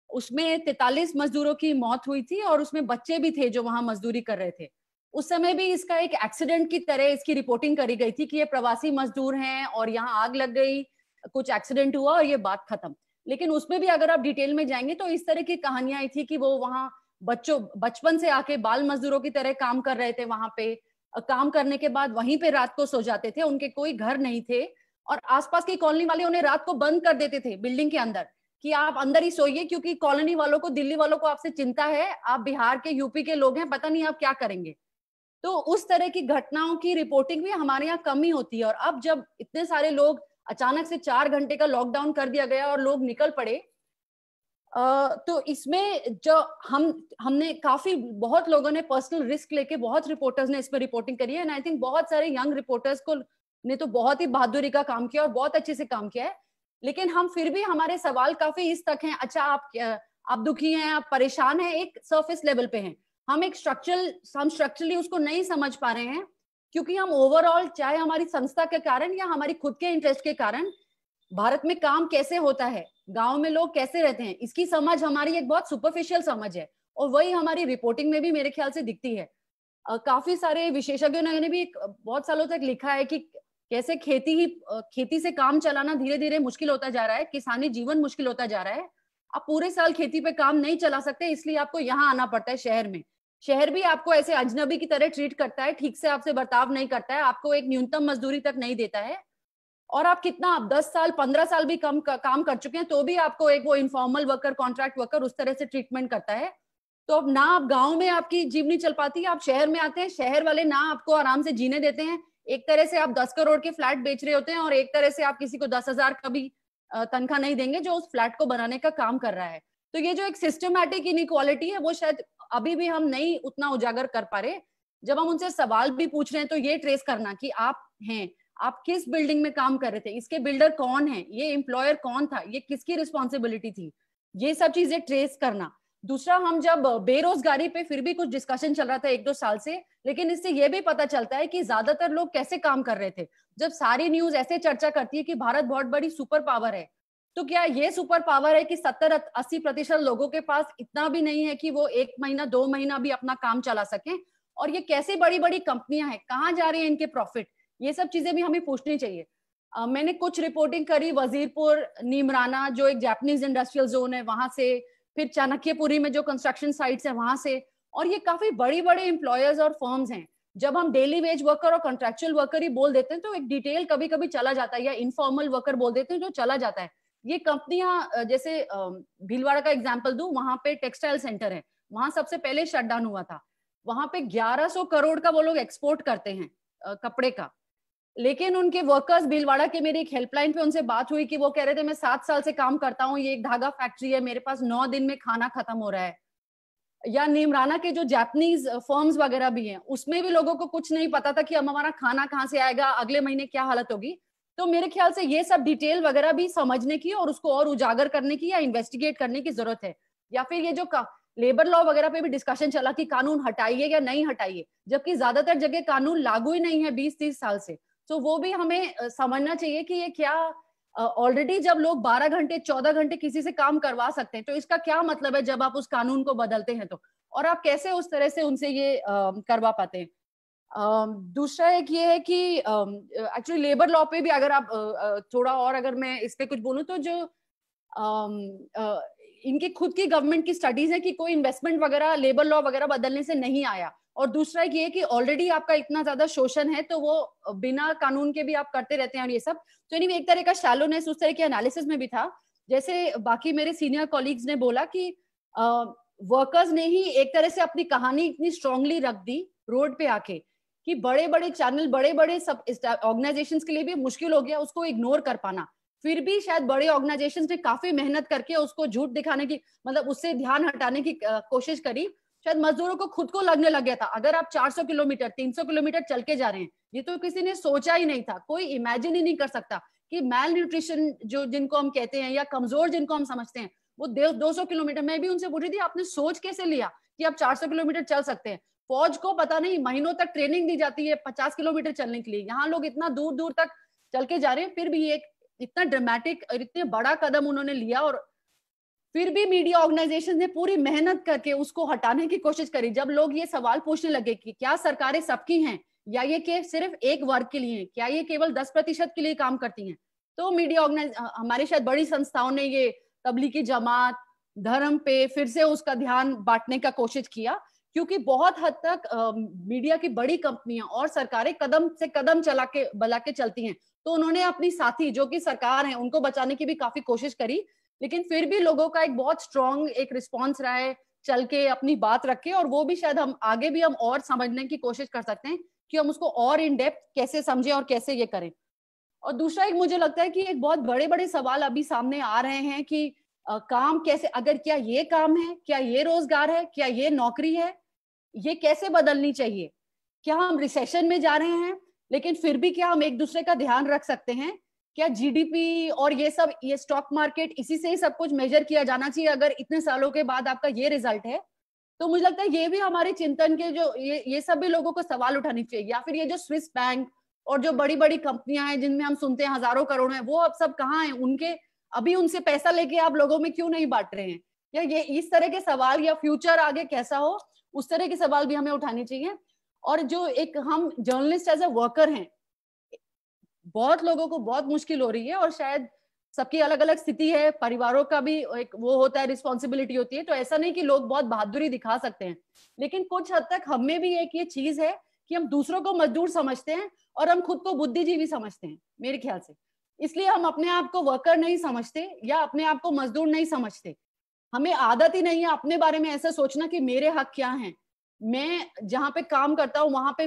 उसमें 43 मजदूरों की मौत हुई थी और उसमें बच्चे भी थे जो वहां मजदूरी कर रहे थे। उस समय भी इसका एक एक्सीडेंट की तरह इसकी रिपोर्टिंग करी गई थी कि ये प्रवासी मजदूर हैं और यहाँ आग लग गई, कुछ एक्सीडेंट हुआ और ये बात खत्म। लेकिन उसमें भी अगर आप डिटेल में जाएंगे तो इस तरह की कहानियां आई थी कि वो वहां बचपन से आके बाल मजदूरों की तरह काम कर रहे थे। वहां पे काम करने के बाद वहीं पे रात को सो जाते थे, उनके कोई घर नहीं थे और आसपास की कॉलोनी वाले उन्हें रात को बंद कर देते थे बिल्डिंग के अंदर कि आप अंदर ही सोइए, क्योंकि कॉलोनी वालों को, दिल्ली वालों को आपसे चिंता है, आप बिहार के यूपी के लोग हैं, पता नहीं आप क्या करेंगे। तो उस तरह की घटनाओं की रिपोर्टिंग भी हमारे यहाँ कम ही होती है। और अब जब इतने सारे लोग अचानक से 4 घंटे का लॉकडाउन कर दिया गया और लोग निकल पड़े, तो इसमें जो हमने काफी बहुत लोगों ने पर्सनल रिस्क लेके, बहुत रिपोर्टर्स ने इस पर रिपोर्टिंग करी है। एंड आई थिंक बहुत सारे यंग रिपोर्टर्स को ने तो बहुत ही बहादुरी का काम किया और बहुत अच्छे से काम किया है। लेकिन हम फिर भी, हमारे सवाल काफी इस तक हैं, अच्छा आप दुखी हैं, आप परेशान हैं, एक सरफेस लेवल पे हैं। हम स्ट्रक्चरली उसको नहीं समझ पा रहे हैं, क्योंकि हम ओवरऑल, चाहे हमारी संस्था के कारण या हमारी खुद के इंटरेस्ट के कारण, भारत में काम कैसे होता है, गांव में लोग कैसे रहते हैं, इसकी समझ हमारी एक बहुत सुपरफिशियल समझ है और वही हमारी रिपोर्टिंग में भी मेरे ख्याल से दिखती है। काफी सारे विशेषज्ञों ने भी बहुत सालों तक लिखा है कि कैसे खेती से काम चलाना धीरे धीरे मुश्किल होता जा रहा है, किसानी जीवन मुश्किल होता जा रहा है। आप पूरे साल खेती पे काम नहीं चला सकते, इसलिए आपको यहाँ आना पड़ता है शहर में। शहर भी आपको ऐसे अजनबी की तरह ट्रीट करता है, ठीक से आपसे बर्ताव नहीं करता है, आपको एक न्यूनतम मजदूरी तक नहीं देता है। और आप 10 साल 15 साल भी काम कर चुके हैं तो भी आपको एक वो इनफॉर्मल वर्कर, कॉन्ट्रैक्ट वर्कर उस तरह से ट्रीटमेंट करता है। तो अब ना आप गांव में आपकी जीवनी चल पाती है, आप शहर में आते हैं, शहर वाले ना आपको आराम से जीने देते हैं। एक तरह से आप 10 करोड़ के फ्लैट बेच रहे होते हैं और एक तरह से आप किसी को 10,000 का भी तनख्वाह नहीं देंगे जो उस फ्लैट को बनाने का काम कर रहा है। तो ये जो एक सिस्टमैटिक इनइक्वालिटी है वो शायद अभी भी हम नहीं उतना उजागर कर पा रहे। जब हम उनसे सवाल भी पूछ रहे हैं तो ये ट्रेस करना कि आप हैं, आप किस बिल्डिंग में काम कर रहे थे, इसके बिल्डर कौन है, ये एम्प्लॉयर कौन था, ये किसकी रिस्पॉन्सिबिलिटी थी, ये सब चीजें ट्रेस करना। दूसरा, हम जब बेरोजगारी पे फिर भी कुछ डिस्कशन चल रहा था 1-2 साल से, लेकिन इससे ये भी पता चलता है कि ज्यादातर लोग कैसे काम कर रहे थे। जब सारी न्यूज ऐसे चर्चा करती है कि भारत बहुत बड़ी सुपर पावर है, तो क्या ये सुपर पावर है कि 70-80% लोगों के पास इतना भी नहीं है कि वो 1 महीना 2 महीना भी अपना काम चला सकें? और ये कैसे बड़ी बड़ी कंपनियां हैं, कहाँ जा रहे हैं इनके प्रॉफिट, ये सब चीजें भी हमें पूछनी चाहिए। मैंने कुछ रिपोर्टिंग करी वजीरपुर, नीमराना जो एक जापानीज इंडस्ट्रियल जोन है वहां से, फिर चाणक्यपुरी में जो कंस्ट्रक्शन साइट्स है वहां से, और ये काफी बड़ी बड़े एम्प्लॉयर्स और फर्म्स हैं। जब हम डेली वेज वर्कर और कॉन्ट्रेक्चुअल वर्कर ही बोल देते हैं तो एक डिटेल कभी कभी चला जाता है, या इनफॉर्मल वर्कर बोल देते हैं जो चला जाता है। ये कंपनियां, जैसे भीलवाड़ा का एग्जाम्पल दूं, वहां पे टेक्सटाइल सेंटर है, वहां सबसे पहले शटडाउन हुआ था। वहां पे 1100 करोड़ का वो लोग एक्सपोर्ट करते हैं कपड़े का, लेकिन उनके वर्कर्स, भीलवाड़ा के, मेरी एक हेल्पलाइन पे उनसे बात हुई कि वो कह रहे थे मैं 7 साल से काम करता हूँ, ये एक धागा फैक्ट्री है, मेरे पास 9 दिन में खाना खत्म हो रहा है। या नीमराना के जो जापानीज फर्म्स वगैरह भी हैं, उसमें भी लोगों को कुछ नहीं पता था कि हम हमारा खाना कहाँ से आएगा, अगले महीने क्या हालत होगी। तो मेरे ख्याल से ये सब डिटेल वगैरह भी समझने की और उसको और उजागर करने की या इन्वेस्टिगेट करने की जरूरत है। या फिर ये जो लेबर लॉ वगैरह पे भी डिस्कशन चला कि कानून हटाइए या नहीं हटाइए, जबकि ज्यादातर जगह कानून लागू ही नहीं है 20-30 साल से। तो वो भी हमें समझना चाहिए कि ये क्या ऑलरेडी जब लोग 12 घंटे 14 घंटे किसी से काम करवा सकते हैं, तो इसका क्या मतलब है जब आप उस कानून को बदलते हैं तो, और आप कैसे उस तरह से उनसे ये करवा पाते हैं। दूसरा एक ये है कि एक्चुअली लेबर लॉ पे भी अगर आप थोड़ा और अगर मैं इस पे कुछ बोलूं तो जो इनके खुद की गवर्नमेंट की स्टडीज है कि कोई इन्वेस्टमेंट वगैरह लेबर लॉ वगैरह बदलने से नहीं आया। और दूसरा ये है कि ऑलरेडी आपका इतना ज्यादा शोषण है तो वो बिना कानून के भी आप करते रहते हैं और ये सब। तो एनीवे एक तरह का शैलोनेस उस तरह के एनालिसिस में भी था। जैसे बाकी मेरे सीनियर कॉलीग्स ने बोला कि वर्कर्स ने ही एक तरह से अपनी कहानी इतनी स्ट्रांगली रख दी रोड पे आके कि बड़े बड़े चैनल बड़े बड़े सब ऑर्गेनाइजेशंस के लिए भी मुश्किल हो गया उसको इग्नोर कर पाना। फिर भी शायद बड़े ऑर्गेनाइजेशंस ने काफी मेहनत करके उसको झूठ दिखाने की, मतलब उससे ध्यान हटाने की कोशिश करी। शायद मजदूरों को खुद को लगने लग गया था अगर आप 400 किलोमीटर 300 किलोमीटर चल के जा रहे हैं, ये तो किसी ने सोचा ही नहीं था, कोई इमेजिन ही नहीं कर सकता कि मैल न्यूट्रिशन जो जिनको हम कहते हैं या कमजोर जिनको हम समझते हैं वो 200 किलोमीटर। मैं भी उनसे पूछ रही थी आपने सोच कैसे लिया कि आप 400 किलोमीटर चल सकते हैं। फौज को पता नहीं महीनों तक ट्रेनिंग दी जाती है 50 किलोमीटर चलने के लिए, यहाँ लोग इतना दूर दूर तक चल के जा रहे हैं। फिर भी एक इतना ड्रामेटिक और इतने बड़ा कदम उन्होंने लिया और फिर भी मीडिया ऑर्गेनाइजेशन ने पूरी मेहनत करके उसको हटाने की कोशिश करी। जब लोग ये सवाल पूछने लगे कि क्या सरकारें सबकी हैं या ये सिर्फ एक वर्ग के लिए हैं, क्या ये केवल 10% के लिए काम करती हैं, तो मीडिया हमारी शायद बड़ी संस्थाओं ने ये तबलीगी जमात धर्म पे फिर से उसका ध्यान बांटने का कोशिश किया। क्योंकि बहुत हद तक मीडिया की बड़ी कंपनियां और सरकारें कदम से कदम बला के चलती हैं, तो उन्होंने अपनी साथी जो कि सरकार है उनको बचाने की भी काफी कोशिश करी। लेकिन फिर भी लोगों का एक बहुत स्ट्रॉन्ग एक रिस्पॉन्स रहा है चल के अपनी बात रखे, और वो भी शायद हम आगे भी हम और समझने की कोशिश कर सकते हैं कि हम उसको और इन डेप्थ कैसे समझें और कैसे ये करें। और दूसरा एक मुझे लगता है कि एक बहुत बड़े बड़े सवाल अभी सामने आ रहे हैं कि काम कैसे, अगर क्या ये काम है, क्या ये रोजगार है, क्या ये नौकरी है, ये कैसे बदलनी चाहिए। क्या हम रिसेशन में जा रहे हैं लेकिन फिर भी क्या हम एक दूसरे का ध्यान रख सकते हैं? क्या जीडीपी और ये सब, ये स्टॉक मार्केट, इसी से ही सब कुछ मेजर किया जाना चाहिए अगर इतने सालों के बाद आपका ये रिजल्ट है? तो मुझे लगता है ये भी हमारे चिंतन के जो ये सब भी लोगों को सवाल उठानी चाहिए। या फिर ये जो स्विस बैंक और जो बड़ी बड़ी कंपनियां हैं जिनमें हम सुनते हैं हजारों करोड़ हैं, वो अब सब कहाँ हैं? उनके अभी उनसे पैसा लेके आप लोगों में क्यों नहीं बांट रहे हैं? या ये इस तरह के सवाल, या फ्यूचर आगे कैसा हो, उस तरह के सवाल भी हमें उठाने चाहिए। और जो एक हम जर्नलिस्ट एज ए वर्कर हैं, बहुत लोगों को बहुत मुश्किल हो रही है और शायद सबकी अलग अलग स्थिति है, परिवारों का भी एक वो होता है, रिस्पॉन्सिबिलिटी होती है। तो ऐसा नहीं कि लोग बहुत बहादुरी दिखा सकते हैं, लेकिन कुछ हद तक हमें भी एक ये चीज है कि हम दूसरों को मजदूर समझते हैं और हम खुद को बुद्धिजीवी समझते हैं मेरे ख्याल से। इसलिए हम अपने आप को वर्कर नहीं समझते या अपने आप को मजदूर नहीं समझते। हमें आदत ही नहीं है अपने बारे में ऐसा सोचना कि मेरे हक क्या हैं, मैं जहाँ पे काम करता हूँ वहां पे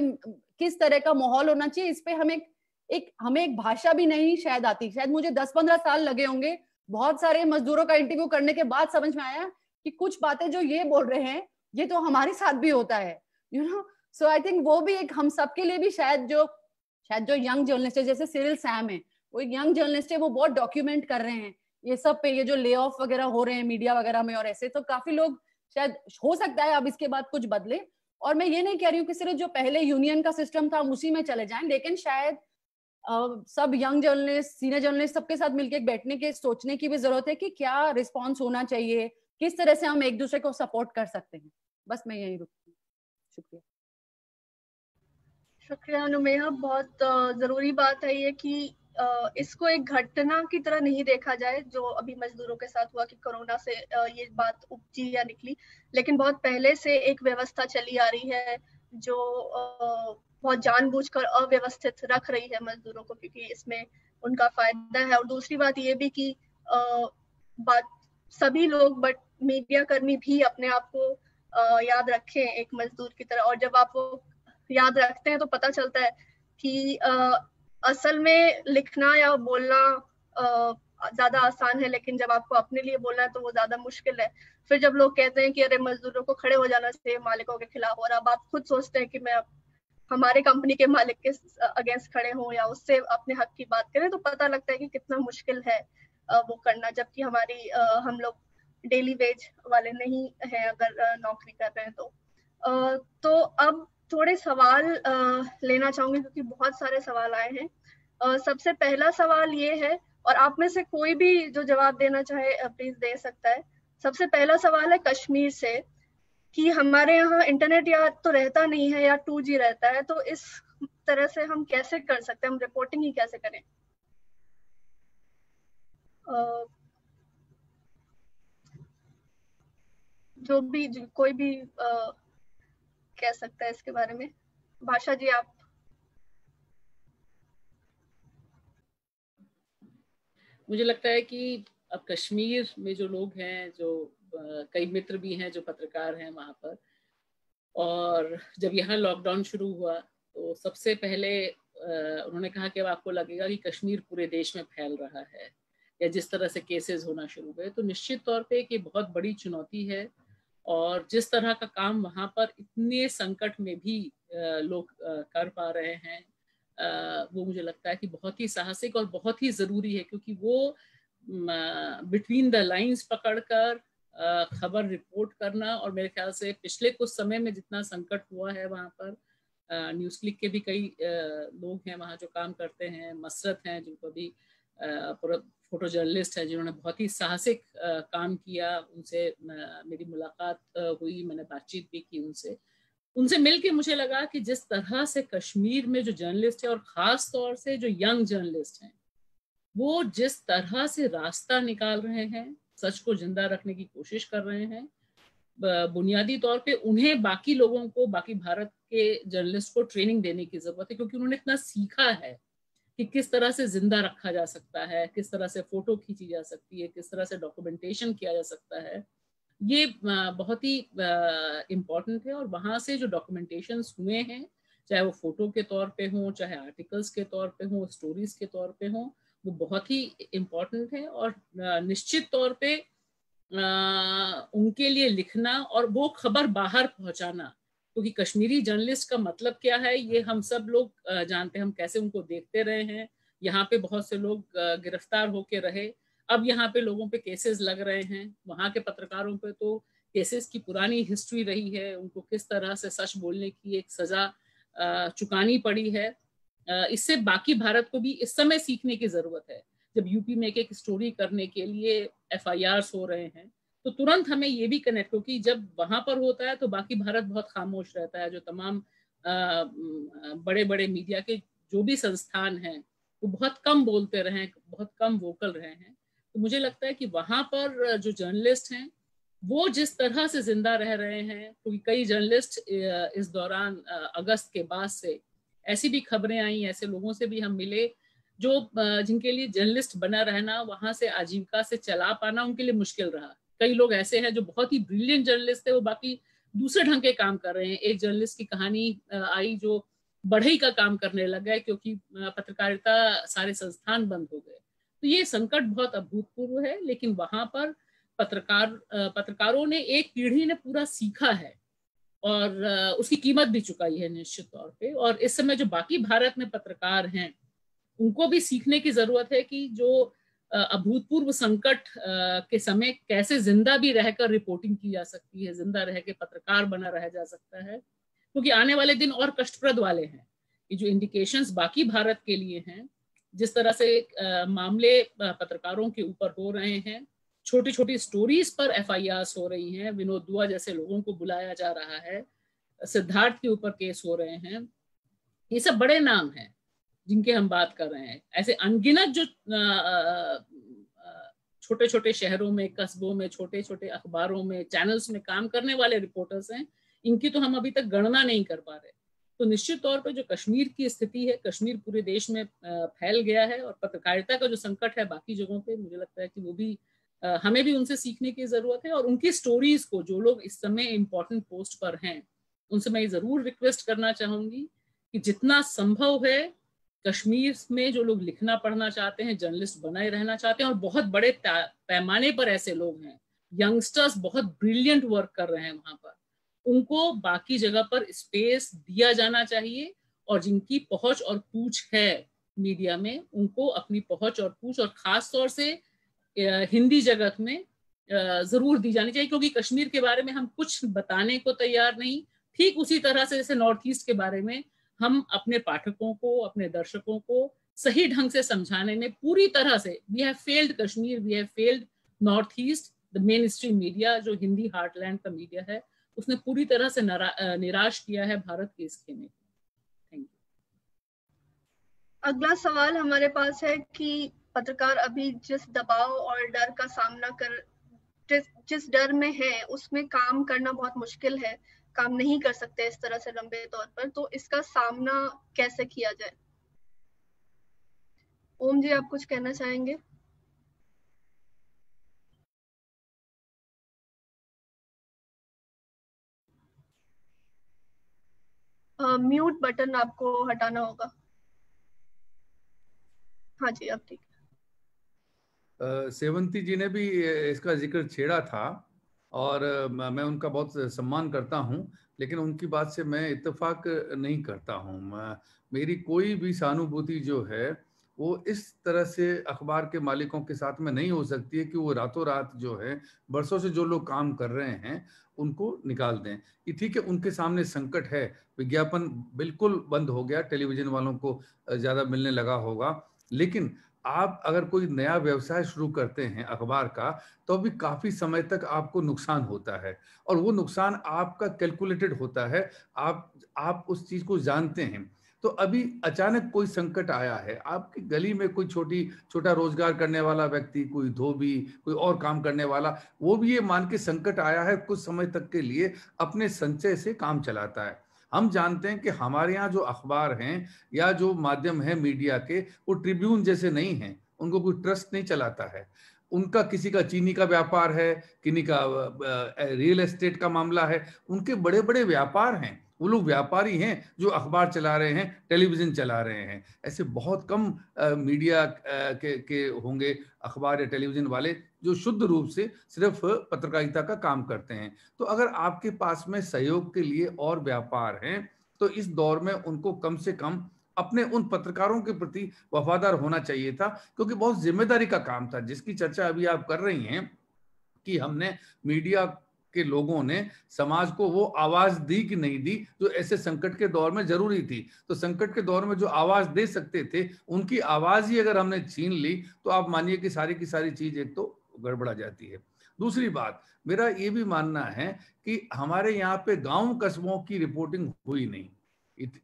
किस तरह का माहौल होना चाहिए। इस पे हमें एक भाषा भी नहीं शायद आती। शायद मुझे 10-15 साल लगे होंगे बहुत सारे मजदूरों का इंटरव्यू करने के बाद समझ में आया कि कुछ बातें जो ये बोल रहे हैं ये तो हमारे साथ भी होता है, you know. So I think वो भी एक हम सबके लिए भी शायद जो यंग जर्नलिस्ट है, जैसे सिरिल सैम है, वो एक यंग जर्नलिस्ट है, वो बहुत डॉक्यूमेंट कर रहे हैं ये सब पे, ये जो ले ऑफ वगैरह हो रहे हैं मीडिया वगैरह में और ऐसे। तो काफी लोग शायद हो सकता है अब इसके बाद कुछ बदले। और मैं ये नहीं कह रही हूँ कि सिर्फ जो पहले यूनियन का सिस्टम था हम उसी में चले जाएं, लेकिन शायद सब यंग जर्नलिस्ट, सीनियर जर्नलिस्ट, सबके साथ मिलकर बैठने के सोचने की भी जरूरत है कि क्या रिस्पॉन्स होना चाहिए, किस तरह से हम एक दूसरे को सपोर्ट कर सकते हैं। बस मैं यही रुकती हूँ। शुक्रिया। शुक्रिया अनुमेहा। बहुत जरूरी बात है ये कि इसको एक घटना की तरह नहीं देखा जाए जो अभी मजदूरों के साथ हुआ कि कोरोना से ये बात उपजी या निकली, लेकिन बहुत पहले से एक व्यवस्था चली आ रही है जो बहुत जानबूझकर अव्यवस्थित रख रही है मजदूरों को, क्योंकि इसमें उनका फायदा है। और दूसरी बात ये भी कि बात सभी लोग, बट मीडिया कर्मी भी अपने आप को याद रखें एक मजदूर की तरह। और जब आप वो याद रखते हैं तो पता चलता है कि असल में लिखना या बोलना ज्यादा आसान है, लेकिन जब आपको अपने लिए बोलना है तो वो ज्यादा मुश्किल है। फिर जब लोग कहते हैं कि अरे मजदूरों को खड़े हो जाना चाहिए मालिकों के खिलाफ, और अब आप खुद सोचते हैं कि मैं हमारे कंपनी के मालिक के अगेंस्ट खड़े हों या उससे अपने हक की बात करें, तो पता लगता है कि कितना मुश्किल है वो करना, जबकि हम लोग डेली वेज वाले नहीं हैं अगर नौकरी कर रहे हैं तो अब थोड़े सवाल लेना चाहूंगी क्योंकि बहुत सारे सवाल आए हैं। सबसे पहला सवाल ये है, और आप में से कोई भी जो जवाब देना चाहे प्लीज दे सकता है। सबसे पहला सवाल है कश्मीर से कि हमारे यहाँ इंटरनेट या तो रहता नहीं है या 2G रहता है, तो इस तरह से हम कैसे कर सकते हैं, हम रिपोर्टिंग ही कैसे करें? कोई भी कह सकता है इसके बारे में। भाषा जी आप। मुझे लगता है कि अब कश्मीर में जो लोग हैं, जो कई मित्र भी हैं जो पत्रकार हैं वहाँ पर, और जब यहाँ लॉकडाउन शुरू हुआ तो सबसे पहले उन्होंने कहा कि अब आपको लगेगा कि कश्मीर पूरे देश में फैल रहा है या जिस तरह से केसेस होना शुरू हुए, तो निश्चित तौर पे कि बहुत बड़ी चुनौती है। और जिस तरह का काम वहाँ पर इतने संकट में भी लोग कर पा रहे हैं, वो मुझे लगता है कि बहुत ही साहसिक और बहुत ही ज़रूरी है, क्योंकि वो बिटवीन द लाइंस पकड़कर खबर रिपोर्ट करना, और मेरे ख्याल से पिछले कुछ समय में जितना संकट हुआ है वहाँ पर, न्यूज़ क्लिक के भी कई लोग हैं वहाँ जो काम करते हैं, मसरत हैं जिनको भी फोटो जर्नलिस्ट है जिन्होंने बहुत ही साहसिक काम किया, उनसे मेरी मुलाकात हुई, मैंने बातचीत भी की उनसे मिलके मुझे लगा कि जिस तरह से कश्मीर में जो जर्नलिस्ट है और ख़ास तौर से जो यंग जर्नलिस्ट हैं, वो जिस तरह से रास्ता निकाल रहे हैं, सच को जिंदा रखने की कोशिश कर रहे हैं, बुनियादी तौर पे उन्हें बाकी लोगों को, बाकी भारत के जर्नलिस्ट को ट्रेनिंग देने की ज़रूरत है, क्योंकि उन्होंने इतना सीखा है कि किस तरह से जिंदा रखा जा सकता है, किस तरह से फोटो खींची जा सकती है, किस तरह से डॉक्यूमेंटेशन किया जा सकता है। ये बहुत ही इम्पॉर्टेंट है। और वहाँ से जो डॉक्यूमेंटेशंस हुए हैं, चाहे वो फोटो के तौर पे हों, चाहे आर्टिकल्स के तौर पे हों, स्टोरीज के तौर पे हों, वो बहुत ही इम्पॉर्टेंट है। और निश्चित तौर पे उनके लिए लिखना और वो खबर बाहर पहुंचाना, क्योंकि कश्मीरी जर्नलिस्ट का मतलब क्या है ये हम सब लोग जानते हैं, हम कैसे उनको देखते रहे हैं। यहाँ पे बहुत से लोग गिरफ्तार होके रहे, अब यहाँ पे लोगों पे केसेस लग रहे हैं। वहाँ के पत्रकारों पे तो केसेस की पुरानी हिस्ट्री रही है, उनको किस तरह से सच बोलने की एक सजा चुकानी पड़ी है। इससे बाकी भारत को भी इस समय सीखने की जरूरत है। जब यूपी में एक स्टोरी करने के लिए FIRs हो रहे हैं, तो तुरंत हमें ये भी कनेक्ट, क्योंकि जब वहां पर होता है तो बाकी भारत बहुत खामोश रहता है। जो तमाम बड़े बड़े मीडिया के जो भी संस्थान हैं वो बहुत कम बोलते रहे हैं, बहुत कम वोकल रहे हैं। तो मुझे लगता है कि वहां पर जो जर्नलिस्ट हैं वो जिस तरह से जिंदा रह रहे हैं, क्योंकि कई जर्नलिस्ट इस दौरान अगस्त के बाद से ऐसी भी खबरें आई, ऐसे लोगों से भी हम मिले जो जिनके लिए जर्नलिस्ट बना रहना, वहां से आजीविका से चला पाना उनके लिए मुश्किल रहा। कई लोग ऐसे हैं जो बहुत ही ब्रिलियंट जर्नलिस्ट थे, वो बाकी दूसरे ढंग के काम कर रहे हैं। एक जर्नलिस्ट की कहानी आई जो बढ़ई का काम करने लग गए क्योंकि पत्रकारिता सारे संस्थान बंद हो गए। तो ये संकट बहुत अभूतपूर्व है, लेकिन वहां पर पत्रकारों ने, एक पीढ़ी ने पूरा सीखा है और उसकी कीमत भी चुकाई है निश्चित तौर पे। और इस समय जो बाकी भारत में पत्रकार हैं उनको भी सीखने की जरूरत है कि जो अभूतपूर्व संकट के समय कैसे जिंदा भी रहकर रिपोर्टिंग की जा सकती है, जिंदा रह के पत्रकार बना रह जा सकता है, क्योंकि आने वाले दिन और कष्टप्रद वाले हैं। ये जो इंडिकेशंस बाकी भारत के लिए हैं, जिस तरह से मामले पत्रकारों के ऊपर हो रहे हैं, छोटी छोटी स्टोरीज पर FIRs हो रही हैं, विनोद दुआ जैसे लोगों को बुलाया जा रहा है, सिद्धार्थ के ऊपर केस हो रहे हैं, ये सब बड़े नाम हैं जिनके हम बात कर रहे हैं। ऐसे अनगिनत जो छोटे छोटे शहरों में, कस्बों में, छोटे छोटे अखबारों में, चैनल्स में काम करने वाले रिपोर्टर्स हैं, इनकी तो हम अभी तक गणना नहीं कर पा रहे। तो निश्चित तौर पर जो कश्मीर की स्थिति है, कश्मीर पूरे देश में फैल गया है, और पत्रकारिता का जो संकट है बाकी जगहों पे, मुझे लगता है कि वो भी हमें भी उनसे सीखने की जरूरत है। और उनकी स्टोरीज को, जो लोग इस समय इम्पोर्टेंट पोस्ट पर हैं, उनसे मैं जरूर रिक्वेस्ट करना चाहूंगी कि जितना संभव है कश्मीर में जो लोग लिखना पढ़ना चाहते हैं, जर्नलिस्ट बनाए रहना चाहते हैं, और बहुत बड़े पैमाने पर ऐसे लोग हैं, यंगस्टर्स बहुत ब्रिलियंट वर्क कर रहे हैं वहां पर, उनको बाकी जगह पर स्पेस दिया जाना चाहिए, और जिनकी पहुंच और पूछ है मीडिया में, उनको अपनी पहुंच और पूछ, और खास तौर से हिंदी जगत में जरूर दी जानी चाहिए, क्योंकि कश्मीर के बारे में हम कुछ बताने को तैयार नहीं, ठीक उसी तरह से जैसे नॉर्थ ईस्ट के बारे में हम अपने पाठकों को, अपने दर्शकों को सही ढंग से समझाने में पूरी तरह से, we have failed Kashmir, we have failed North East, the mainstream media जो हिंदी हार्टलैंड का मीडिया है, उसने पूरी तरह से निराश किया है भारत के इस खेमे। Thank you. अगला सवाल हमारे पास है कि पत्रकार अभी जिस दबाव और डर का सामना कर, जिस डर में है उसमें काम करना बहुत मुश्किल है, काम नहीं कर सकते इस तरह से लंबे तौर पर, तो इसका सामना कैसे किया जाए? ओम जी, आप कुछ कहना चाहेंगे? म्यूट बटन आपको हटाना होगा। हाँ जी, अब ठीक है। सेवंती जी ने भी इसका जिक्र छेड़ा था, और मैं उनका बहुत सम्मान करता हूं, लेकिन उनकी बात से मैं इत्तेफाक नहीं करता हूं। मेरी कोई भी सहानुभूति जो है वो इस तरह से अखबार के मालिकों के साथ में नहीं हो सकती है कि वो रातों रात जो है, बरसों से जो लोग काम कर रहे हैं उनको निकाल दें। ये ठीक है, उनके सामने संकट है, विज्ञापन बिल्कुल बंद हो गया, टेलीविजन वालों को ज़्यादा मिलने लगा होगा, लेकिन आप अगर कोई नया व्यवसाय शुरू करते हैं अखबार का, तो अभी काफ़ी समय तक आपको नुकसान होता है, और वो नुकसान आपका कैलकुलेटेड होता है, आप उस चीज़ को जानते हैं। तो अभी अचानक कोई संकट आया है, आपकी गली में कोई छोटा रोजगार करने वाला व्यक्ति, कोई धोबी, कोई और काम करने वाला, वो भी ये मान के संकट आया है, कुछ समय तक के लिए अपने संचय से काम चलाता है। हम जानते हैं कि हमारे यहाँ जो अखबार हैं या जो माध्यम है मीडिया के, वो ट्रिब्यून जैसे नहीं हैं, उनको कोई ट्रस्ट नहीं चलाता है। उनका किसी का चीनी का व्यापार है, किसी का रियल एस्टेट का मामला है, उनके बड़े बड़े व्यापार हैं, वो लोग व्यापारी हैं जो अखबार चला रहे हैं, टेलीविजन चला रहे हैं। ऐसे बहुत कम मीडिया के होंगे अखबार या टेलीविजन वाले जो शुद्ध रूप से सिर्फ पत्रकारिता का काम करते हैं। तो अगर आपके पास में सहयोग के लिए और व्यापार हैं, तो इस दौर में उनको कम से कम अपने उन पत्रकारों के प्रति वफादार होना चाहिए था, क्योंकि बहुत जिम्मेदारी का काम था, जिसकी चर्चा अभी आप कर रही हैं कि हमने मीडिया के लोगों ने समाज को वो आवाज दी कि नहीं दी जो ऐसे संकट के दौर में जरूरी थी। तो संकट के दौर में जो आवाज दे सकते थे, उनकी आवाज ही अगर हमने छीन ली, तो आप मानिए कि सारी की सारी चीज एक तो गड़बड़ा जाती है। दूसरी बात, मेरा ये भी मानना है कि हमारे यहाँ पे गांव कस्बों की रिपोर्टिंग हुई नहीं।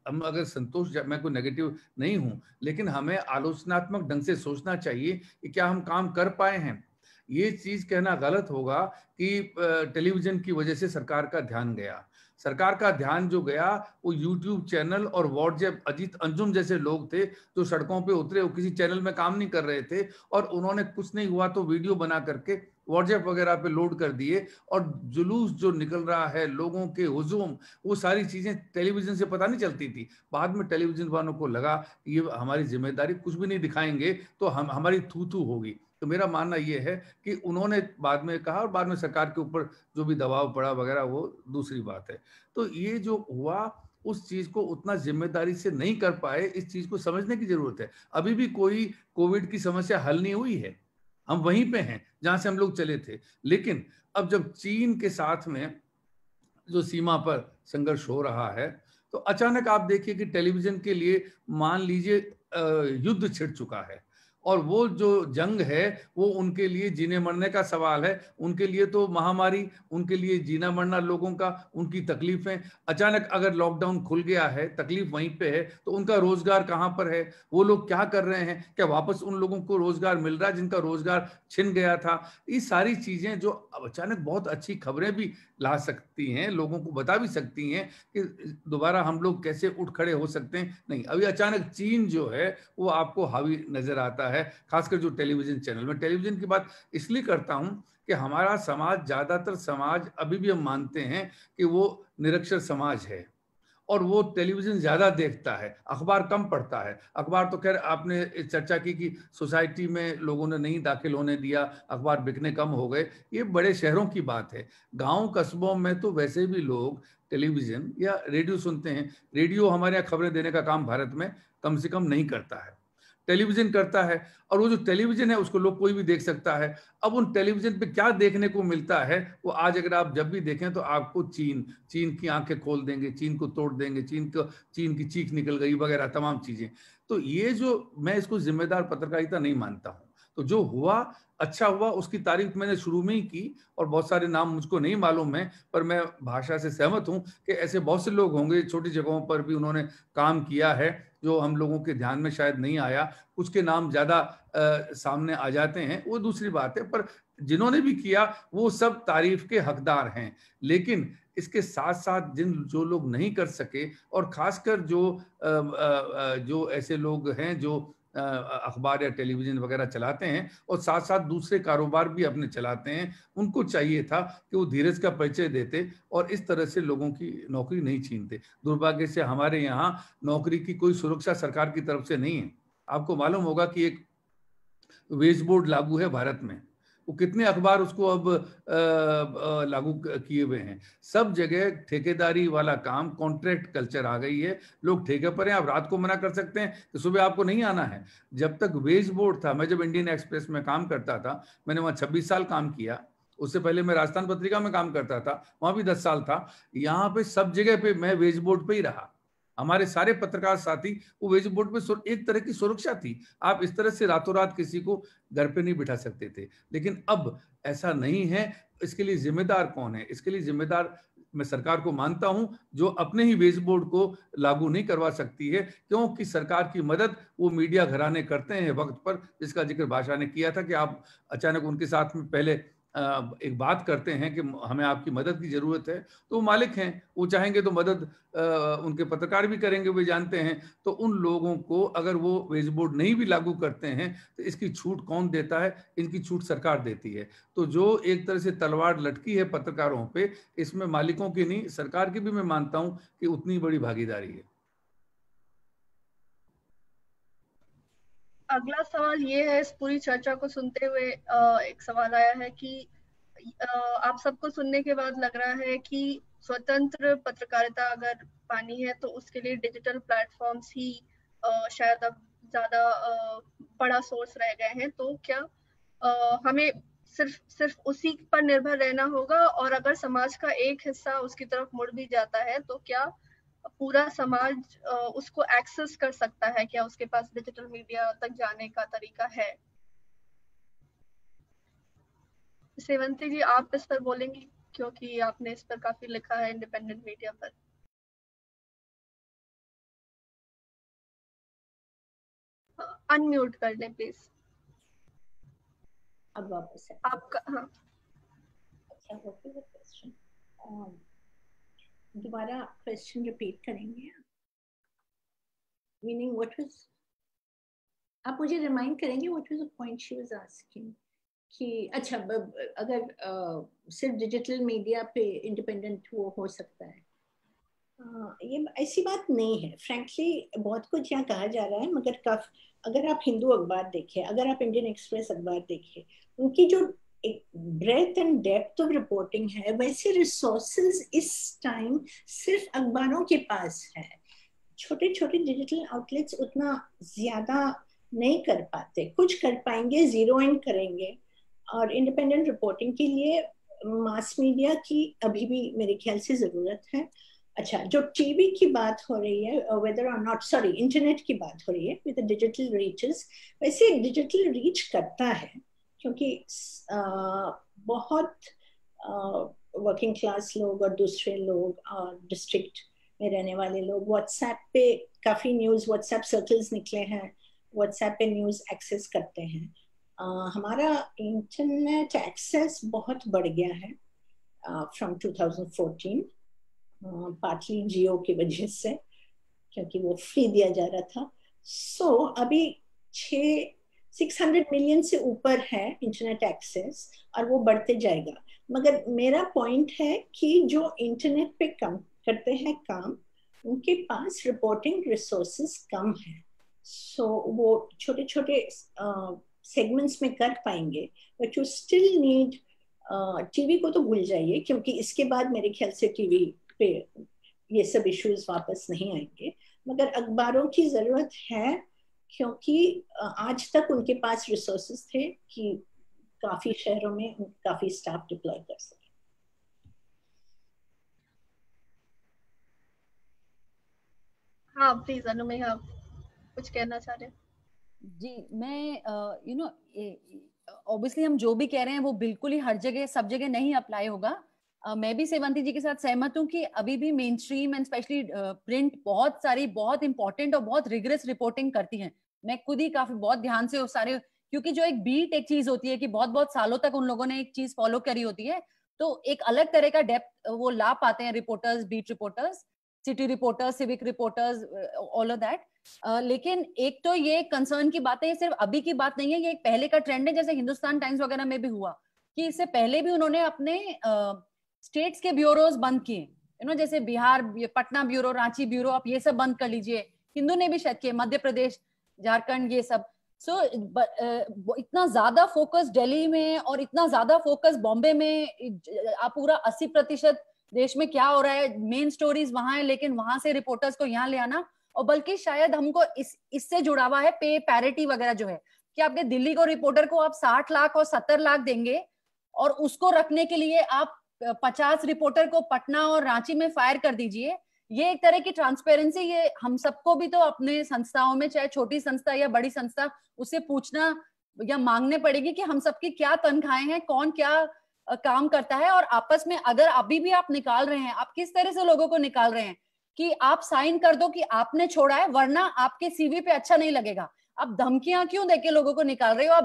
हम अगर संतोष, मैं कोई नेगेटिव नहीं हूं, लेकिन हमें आलोचनात्मक ढंग से सोचना चाहिए कि क्या हम काम कर पाए हैं। ये चीज कहना गलत होगा कि टेलीविजन की वजह से सरकार का ध्यान गया। सरकार का ध्यान जो गया वो यूट्यूब चैनल और व्हाट्सएप, अजीत अंजुम जैसे लोग थे जो सड़कों पे उतरे, वो किसी चैनल में काम नहीं कर रहे थे, और उन्होंने कुछ नहीं हुआ तो वीडियो बना करके व्हाट्सएप वगैरह पे लोड कर दिए, और जुलूस जो निकल रहा है, लोगों के हुजूम, वो सारी चीजें टेलीविजन से पता नहीं चलती थी। बाद में टेलीविजन वालों को लगा ये हमारी जिम्मेदारी, कुछ भी नहीं दिखाएंगे तो हमारी थू थू होगी। तो मेरा मानना ये है कि उन्होंने बाद में कहा, और बाद में सरकार के ऊपर जो भी दबाव पड़ा वगैरह वो दूसरी बात है। तो ये जो हुआ, उस चीज को उतना जिम्मेदारी से नहीं कर पाए, इस चीज को समझने की जरूरत है। अभी भी कोई कोविड की समस्या हल नहीं हुई है, हम वहीं पे हैं जहां से हम लोग चले थे। लेकिन अब जब चीन के साथ में जो सीमा पर संघर्ष हो रहा है, तो अचानक आप देखिए कि टेलीविजन के लिए मान लीजिए युद्ध छिड़ चुका है, और वो जो जंग है वो उनके लिए जीने मरने का सवाल है। उनके लिए तो महामारी, उनके लिए जीना मरना लोगों का, उनकी तकलीफें। अचानक अगर लॉकडाउन खुल गया है, तकलीफ वहीं पे है, तो उनका रोजगार कहाँ पर है, वो लोग क्या कर रहे हैं, क्या वापस उन लोगों को रोजगार मिल रहा है जिनका रोजगार छिन गया था। ये सारी चीजें जो अचानक बहुत अच्छी खबरें भी ला सकती हैं, लोगों को बता भी सकती हैं कि दोबारा हम लोग कैसे उठ खड़े हो सकते हैं। नहीं, अभी अचानक चीन जो है वो आपको हावी नजर आता है, खासकर जो टेलीविजन चैनल। में टेलीविजन की बात इसलिए करता हूं कि हमारा समाज, ज्यादातर समाज अभी भी हम मानते हैं कि वो निरक्षर समाज है, और वो टेलीविजन ज्यादा देखता है, अखबार कम पढ़ता है। अखबार तो खैर आपने चर्चा की कि सोसाइटी में लोगों ने नहीं दाखिल होने दिया, अखबार बिकने कम हो गए, ये बड़े शहरों की बात है। गांव कस्बों में तो वैसे भी लोग टेलीविजन या रेडियो सुनते हैं। रेडियो हमारे यहाँ खबरें देने का काम भारत में कम से कम नहीं करता है, टेलीविजन करता है। और वो जो टेलीविजन है उसको लोग कोई भी देख सकता है। अब उन टेलीविजन पे क्या देखने को मिलता है, वो आज अगर आप जब भी देखें तो आपको चीन की आंखें खोल देंगे, चीन को तोड़ देंगे, चीन की चीख निकल गई वगैरह तमाम चीजें। तो ये जो, मैं इसको जिम्मेदार पत्रकारिता नहीं मानता हूँ। तो जो हुआ अच्छा हुआ, उसकी तारीफ मैंने शुरू में ही की, और बहुत सारे नाम मुझको नहीं मालूम है, पर मैं भाषा से सहमत हूँ कि ऐसे बहुत से लोग होंगे छोटी जगहों पर भी उन्होंने काम किया है जो हम लोगों के ध्यान में शायद नहीं आया। कुछ के नाम ज्यादा सामने आ जाते हैं, वो दूसरी बात है, पर जिन्होंने भी किया वो सब तारीफ के हकदार हैं। लेकिन इसके साथ साथ जो लोग नहीं कर सके, और खासकर जो ऐसे लोग हैं जो अखबार या टेलीविजन वगैरह चलाते हैं और साथ साथ दूसरे कारोबार भी अपने चलाते हैं, उनको चाहिए था कि वो धीरज का परिचय देते और इस तरह से लोगों की नौकरी नहीं छीनते। दुर्भाग्य से हमारे यहाँ नौकरी की कोई सुरक्षा सरकार की तरफ से नहीं है। आपको मालूम होगा कि एक वेज बोर्ड लागू है भारत में, वो कितने अखबार उसको अब लागू किए हुए हैं। सब जगह ठेकेदारी वाला काम, कॉन्ट्रैक्ट कल्चर आ गई है। लोग ठेके पर हैं, आप रात को मना कर सकते हैं कि सुबह आपको नहीं आना है। जब तक वेज बोर्ड था, मैं जब इंडियन एक्सप्रेस में काम करता था, मैंने वहाँ 26 साल काम किया। उससे पहले मैं राजस्थान पत्रिका में काम करता था, वहाँ भी 10 साल था। यहाँ पे सब जगह पे मैं वेज बोर्ड पे ही रहा। हमारे सारे पत्रकार साथी, वो वेज बोर्ड पे एक तरह की सुरक्षा थी। आप इस तरह से रातों रात किसी को घर पे नहीं बिठा सकते थे। लेकिन अब ऐसा नहीं है। इसके लिए जिम्मेदार कौन है? इसके लिए जिम्मेदार मैं सरकार को मानता हूं, जो अपने ही वेज बोर्ड को लागू नहीं करवा सकती है, क्योंकि सरकार की मदद वो मीडिया घराने करते हैं वक्त पर, जिसका जिक्र भाषा ने किया था कि आप अचानक उनके साथ में पहले एक बात करते हैं कि हमें आपकी मदद की जरूरत है, तो वो मालिक हैं, वो चाहेंगे तो मदद उनके पत्रकार भी करेंगे, वे जानते हैं। तो उन लोगों को अगर वो वेज बोर्ड नहीं भी लागू करते हैं तो इसकी छूट कौन देता है? इनकी छूट सरकार देती है। तो जो एक तरह से तलवार लटकी है पत्रकारों पे, इसमें मालिकों की नहीं, सरकार की भी मैं मानता हूं कि उतनी बड़ी भागीदारी है। अगला सवाल ये है, इस पूरी चर्चा को सुनते हुए एक सवाल आया है कि आप सबको सुनने के बाद लग रहा है कि स्वतंत्र पत्रकारिता अगर पानी है तो उसके लिए डिजिटल प्लेटफॉर्म्स ही शायद अब ज्यादा बड़ा सोर्स रह गए हैं। तो क्या हमें सिर्फ उसी पर निर्भर रहना होगा, और अगर समाज का एक हिस्सा उसकी तरफ मुड़ भी जाता है तो क्या पूरा समाज उसको एक्सेस कर सकता है? क्या उसके पास डिजिटल मीडिया तक जाने का तरीका है? सेवंती जी, आप इस पर बोलेंगी क्योंकि आपने इस पर काफी लिखा है इंडिपेंडेंट मीडिया पर। अनम्यूट कर लें प्लीज। अब वापस आपका, हाँ। अच्छा, ओके, क्वेश्चन दोबारा क्वेश्चन रिपीट करेंगे? मीनिंग व्हाट वाज, आप मुझे रिमाइंड करेंगे what was the point she was asking? कि अच्छा, अगर सिर्फ डिजिटल मीडिया पे इंडिपेंडेंट वो हो सकता है? ये ऐसी बात नहीं है। फ्रैंकली बहुत कुछ यहाँ कहा जा रहा है, मगर अगर आप हिंदू अखबार देखें, अगर आप इंडियन एक्सप्रेस अखबार देखें, उनकी जो एक breadth and depth of reporting है, वैसे रिसोर्सेज इस टाइम सिर्फ अखबारों के पास है। छोटे छोटे डिजिटल आउटलेट्स उतना ज्यादा नहीं कर पाते, कुछ कर पाएंगे, जीरो इन करेंगे। और इंडिपेंडेंट रिपोर्टिंग के लिए मास मीडिया की अभी भी मेरे ख्याल से जरूरत है। अच्छा, जो टीवी की बात हो रही है, वेदर और नॉट, सॉरी, इंटरनेट की बात हो रही है विद डिजिटल रीचेस, वैसे डिजिटल रीच करता है, क्योंकि बहुत वर्किंग क्लास लोग और दूसरे लोग और डिस्ट्रिक्ट में रहने वाले लोग व्हाट्सएप पे काफ़ी न्यूज़, व्हाट्सएप सर्कल्स निकले हैं, व्हाट्सएप पे न्यूज़ एक्सेस करते हैं। हमारा इंटरनेट एक्सेस बहुत बढ़ गया है फ्रॉम 2014, पार्टली जियो की वजह से, क्योंकि वो फ्री दिया जा रहा था। सो अभी 600 मिलियन से ऊपर है इंटरनेट एक्सेस, और वो बढ़ते जाएगा। मगर मेरा पॉइंट है कि जो इंटरनेट पे काम करते हैं काम, उनके पास रिपोर्टिंग रिसोर्सेज कम है, सो वो छोटे छोटे सेगमेंट्स में कर पाएंगे, but you still need, TV को तो भूल जाइए क्योंकि इसके बाद मेरे ख्याल से टीवी पे ये सब इश्यूज वापस नहीं आएंगे, मगर अखबारों की जरूरत है क्योंकि आज तक उनके पास रिसोर्सेज थे कि काफी शहरों में काफी स्टाफ डिप्लॉय कर सके। हाँ प्लीज अनुमेय, आप कुछ कहना चाह रहे हैं? जी, मैं ऑब्वियसली हम जो भी कह रहे हैं वो बिल्कुल ही हर जगह सब जगह नहीं अप्लाई होगा। मैं भी सेवंती जी के साथ सहमत हूँ कि अभी भी main stream and specially print बहुत सारी बहुत इंपॉर्टेंट और बहुत रिगरस रिपोर्टिंग करती हैं। मैं खुद ही काफी बहुत ध्यान से उस सारे, क्योंकि जो एक बीट एक चीज होती है कि बहुत बहुत सालों तक उन लोगों ने एक चीज फॉलो करी होती है, तो एक अलग तरह का डेप्थ वो ला पाते हैं reporters, beat reporters, city reporters, civic reporters, all of that. लेकिन एक तो ये कंसर्न की बात है, ये सिर्फ अभी की बात नहीं है, ये एक पहले का ट्रेंड है। जैसे हिंदुस्तान टाइम्स वगैरह में भी हुआ कि इससे पहले भी उन्होंने अपने स्टेट्स के ब्यूरोज बंद किए, जैसे बिहार पटना ब्यूरो, रांची ब्यूरो, आप ये सब बंद कर लीजिए। हिंदू ने भी शायद किए, मध्य प्रदेश, झारखंड, ये सब। सो इतना ज्यादा फोकस दिल्ली में और इतना ज्यादा फोकस बॉम्बे में, आप पूरा 80% देश में क्या हो रहा है, मेन स्टोरीज वहां है, लेकिन वहां से रिपोर्टर्स को यहाँ ले आना, और बल्कि शायद हमको इससे जुड़ा हुआ है पे पैरिटी वगैरह जो है, कि आपके दिल्ली को रिपोर्टर को आप 60 लाख और 70 लाख देंगे और उसको रखने के लिए आप 50 रिपोर्टर को पटना और रांची में फायर कर दीजिए। ये एक तरह की ट्रांसपेरेंसी, ये हम सबको भी तो अपने संस्थाओं में, चाहे छोटी संस्था या बड़ी संस्था, उससे पूछना या मांगने पड़ेगी कि हम सबकी क्या तनख्वाहें हैं, कौन क्या काम करता है, और आपस में अगर अभी भी आप निकाल रहे हैं, आप किस तरह से लोगों को निकाल रहे हैं कि आप साइन कर दो कि आपने छोड़ा है, वरना आपके सीवी पे अच्छा नहीं लगेगा। आप धमकियां क्यों देके लोगों को निकाल रहे हो? आप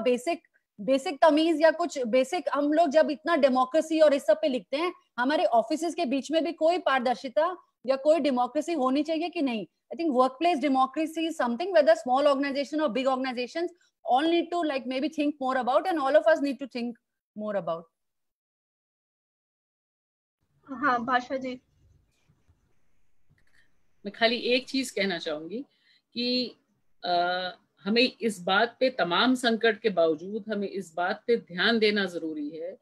बेसिक तमीज या कुछ बेसिक, हम लोग जब इतना डेमोक्रेसी और इस सब पे लिखते हैं, हमारे ऑफिसेज के बीच में भी कोई पारदर्शिता या कोई डेमोक्रेसी होनी चाहिए कि नहीं? I think workplace democracy is something whether small organisation or big organisations all need to like maybe think more about, and all of us need to think more about. हाँ भाषा जी। मैं खाली एक चीज कहना चाहूंगी कि हमें इस बात पे, तमाम संकट के बावजूद हमें इस बात पे ध्यान देना जरूरी है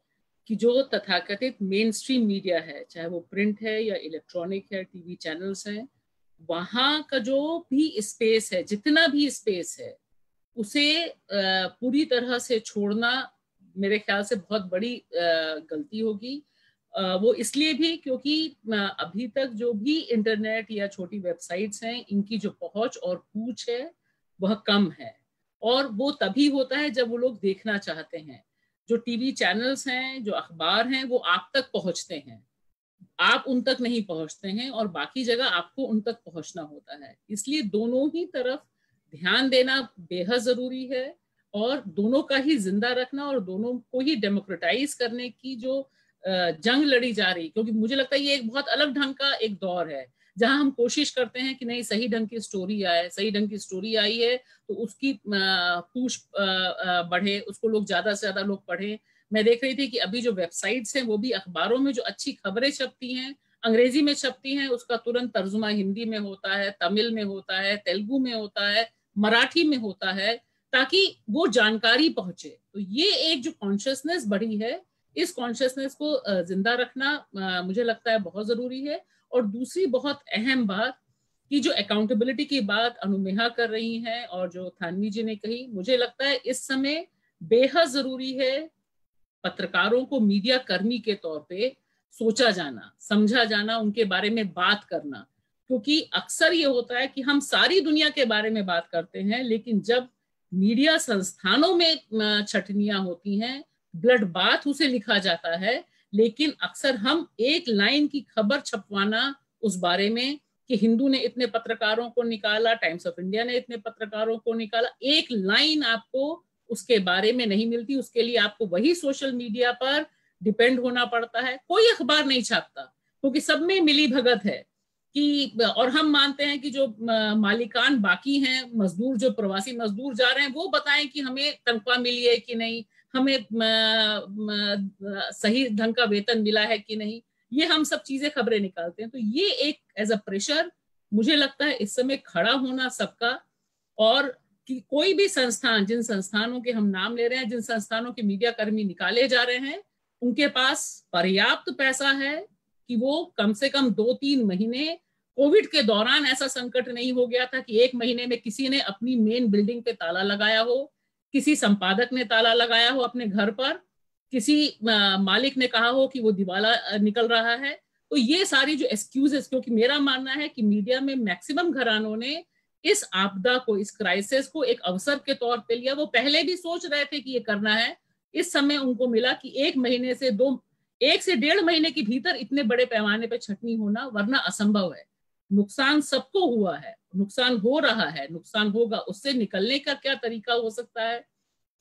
कि जो तथाकथित मेन स्ट्रीम मीडिया है, चाहे वो प्रिंट है या इलेक्ट्रॉनिक है, टीवी चैनल्स हैं, वहां का जो भी स्पेस है, जितना भी स्पेस है, उसे पूरी तरह से छोड़ना मेरे ख्याल से बहुत बड़ी गलती होगी। वो इसलिए भी क्योंकि अभी तक जो भी इंटरनेट या छोटी वेबसाइट्स हैं, इनकी जो पहुंच और पूछ है वह कम है, और वो तभी होता है जब वो लोग देखना चाहते हैं। जो टीवी चैनल्स हैं, जो अखबार हैं, वो आप तक पहुंचते हैं, आप उन तक नहीं पहुंचते हैं, और बाकी जगह आपको उन तक पहुंचना होता है। इसलिए दोनों ही तरफ ध्यान देना बेहद जरूरी है, और दोनों का ही जिंदा रखना और दोनों को ही डेमोक्रेटाइज करने की जो जंग लड़ी जा रही, क्योंकि मुझे लगता है ये एक बहुत अलग ढंग का एक दौर है जहां हम कोशिश करते हैं कि नहीं, सही ढंग की स्टोरी आए, सही ढंग की स्टोरी आई है तो उसकी पूछ बढ़े, उसको लोग ज्यादा से ज्यादा लोग पढ़ें। मैं देख रही थी कि अभी जो वेबसाइट्स हैं वो भी अखबारों में जो अच्छी खबरें छपती हैं, अंग्रेजी में छपती हैं, उसका तुरंत तर्जुमा हिंदी में होता है, तमिल में होता है, तेलुगु में होता है, मराठी में होता है, ताकि वो जानकारी पहुंचे। तो ये एक जो कॉन्शियसनेस बढ़ी है, इस कॉन्शियसनेस को जिंदा रखना मुझे लगता है बहुत जरूरी है। और दूसरी बहुत अहम बात कि जो अकाउंटेबिलिटी की बात अनुमेहा कर रही हैं और जो थानवी जी ने कही, मुझे लगता है इस समय बेहद जरूरी है पत्रकारों को मीडिया कर्मी के तौर पे सोचा जाना, समझा जाना, उनके बारे में बात करना। क्योंकि अक्सर ये होता है कि हम सारी दुनिया के बारे में बात करते हैं, लेकिन जब मीडिया संस्थानों में छटनियां होती हैं, ब्लड बाथ उसे लिखा जाता है, लेकिन अक्सर हम एक लाइन की खबर छपवाना उस बारे में कि हिंदू ने इतने पत्रकारों को निकाला, टाइम्स ऑफ इंडिया ने इतने पत्रकारों को निकाला, एक लाइन आपको उसके बारे में नहीं मिलती। उसके लिए आपको वही सोशल मीडिया पर डिपेंड होना पड़ता है। कोई अखबार नहीं छापता क्योंकि सब में मिली भगत है कि, और हम मानते हैं कि जो मालिकान बाकी हैं, मजदूर, जो प्रवासी मजदूर जा रहे हैं, वो बताएं कि हमें तनख्वाह मिली है कि नहीं, हमें सही ढंग का वेतन मिला है कि नहीं। ये हम सब चीजें खबरें निकालते हैं। तो ये एक एज अ प्रेशर मुझे लगता है इस समय खड़ा होना सबका, और कि कोई भी संस्थान, जिन संस्थानों के हम नाम ले रहे हैं, जिन संस्थानों के मीडिया कर्मी निकाले जा रहे हैं, उनके पास पर्याप्त पैसा है कि वो कम से कम 2-3 महीने, कोविड के दौरान ऐसा संकट नहीं हो गया था कि 1 महीने में किसी ने अपनी मेन बिल्डिंग पे ताला लगाया हो, किसी संपादक ने ताला लगाया हो अपने घर पर, किसी मालिक ने कहा हो कि वो दिवाला निकल रहा है। तो ये सारी जो एक्सक्यूजेस, क्योंकि मेरा मानना है कि मीडिया में मैक्सिमम घरानों ने इस आपदा को, इस क्राइसिस को एक अवसर के तौर पे लिया। वो पहले भी सोच रहे थे कि ये करना है, इस समय उनको मिला कि 1 महीने से 1 से 1.5 महीने के भीतर इतने बड़े पैमाने पे छटनी होना वरना असंभव है। नुकसान सबको हुआ है, नुकसान हो रहा है, नुकसान होगा। उससे निकलने का क्या तरीका हो सकता है,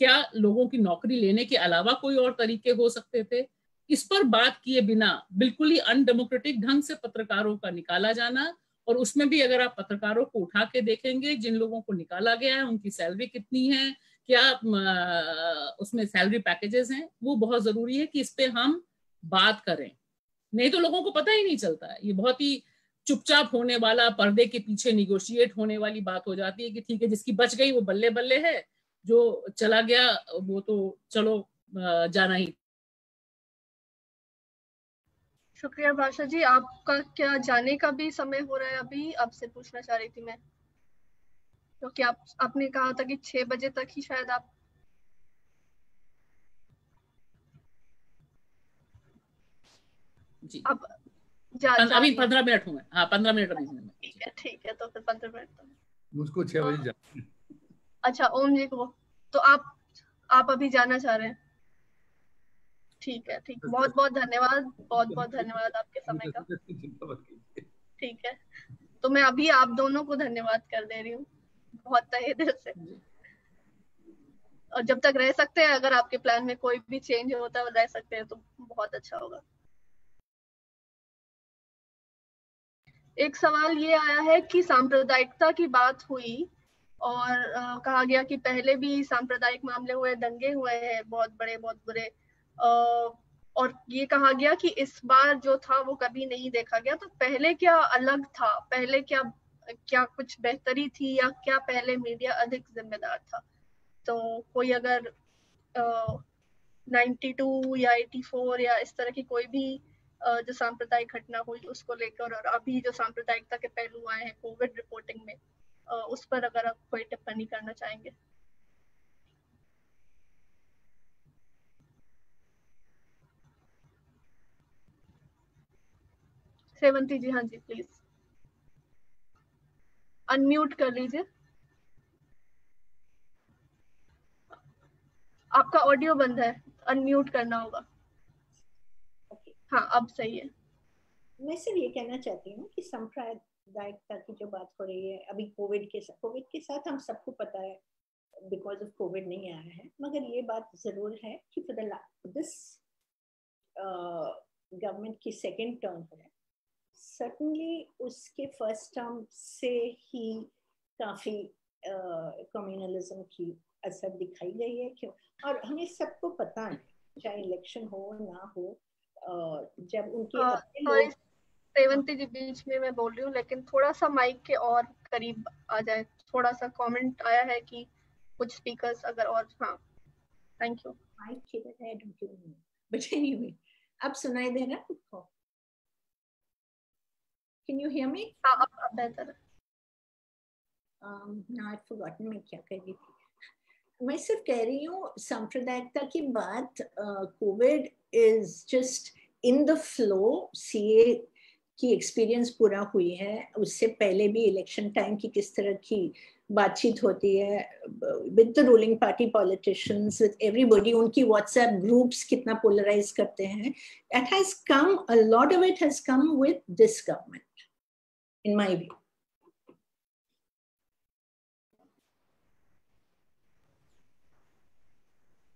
क्या लोगों की नौकरी लेने के अलावा कोई और तरीके हो सकते थे, इस पर बात किए बिना बिल्कुल ही अनडेमोक्रेटिक ढंग से पत्रकारों का निकाला जाना, और उसमें भी अगर आप पत्रकारों को उठा के देखेंगे, जिन लोगों को निकाला गया है उनकी सैलरी कितनी है, क्या उसमें सैलरी पैकेजेस हैं, वो बहुत जरूरी है कि इस पे हम बात करें, नहीं तो लोगों को पता ही नहीं चलता है। ये बहुत ही चुपचाप होने वाला, पर्दे के पीछे निगोशिएट होने वाली बात हो जाती है कि ठीक है, जिसकी बच गई वो बल्ले बल्ले है, जो चला गया वो तो चलो जाना ही। शुक्रिया भाषा जी, आपका क्या जाने का भी समय हो रहा है? अभी आपसे पूछना चाह रही थी मैं, क्योंकि आपने कहा था कि 6 बजे तक ही शायद आप जी। अब अभी 15 मिनट होंगे। हाँ, 15 मिनट अभी होंगे। ठीक है, तो फिर 15 मिनट तक मुझको 6 बजे जाना। अच्छा, ओम जी को तो आप अभी जाना चाह रहे हैं? ठीक है, ठीक, बहुत बहुत धन्यवाद, बहुत बहुत धन्यवाद आपके समय का। ठीक है, तो मैं अभी आप दोनों को धन्यवाद कर दे रही हूँ बहुत तहे दिल से, और जब तक रह सकते हैं, अगर आपके प्लान में कोई भी चेंज होता है रह सकते हैं तो बहुत अच्छा होगा। एक सवाल ये आया है कि सांप्रदायिकता की बात हुई और कहा गया कि पहले भी सांप्रदायिक मामले हुए, दंगे हुए हैं बहुत बड़े, बहुत बुरे, और ये कहा गया कि इस बार जो था वो कभी नहीं देखा गया। तो पहले क्या अलग था, पहले क्या कुछ बेहतरी थी, या क्या पहले मीडिया अधिक जिम्मेदार था? तो कोई अगर 92 या 84 या इस तरह की कोई भी जो सांप्रदायिक घटना हुई उसको लेकर, और अभी जो सांप्रदायिकता के पहलू आए हैं कोविड रिपोर्टिंग में, उस पर अगर आप कोई टिप्पणी करना चाहेंगे। सेवंती जी, हाँ जी, प्लीज अनम्यूट कर लीजिए, आपका ऑडियो बंद है, अनम्यूट करना होगा। हाँ, अब सही है। मैं सिर्फ ये कहना चाहती हूँ कि सांप्रदायिकता की जो बात हो रही है अभी कोविड के साथ हम सबको पता है बिकॉज ऑफ कोविड नहीं आया है, मगर ये बात जरूर है कि दिस गवर्नमेंट की सेकेंड टर्म है, सर्टनली उसके फर्स्ट टर्म से ही काफी कम्युनलिज्म की असर दिखाई गई है। क्यों? और हमें सबको पता है, चाहे इलेक्शन हो ना हो, जब उनके सेवंती जी, बीच में मैं बोल रही हूँ, लेकिन थोड़ा सा माइक के और करीब आ जाए। थोड़ा सा कमेंट आया है कि कुछ स्पीकर्स अगर और, हाँ, थैंक यू। माइक किधर है? बट एनीवे, अब सुनाई दे रहा है आपको? Can you hear me? हाँ, अब बेहतर है। now I've forgotten मैं क्या कह रही थी। मैं सिर्फ कह रही हूँ सांप्रदायिकता की बात, Covid is just in the flow. CA की एक्सपीरियंस पूरा हुई है, उससे पहले भी इलेक्शन टाइम की किस तरह की बातचीत होती है with the ruling party politicians, with everybody, उनकी व्हाट्सएप ग्रुप्स कितना पोलराइज करते हैं, it has come, a lot of it has come with this government in my view.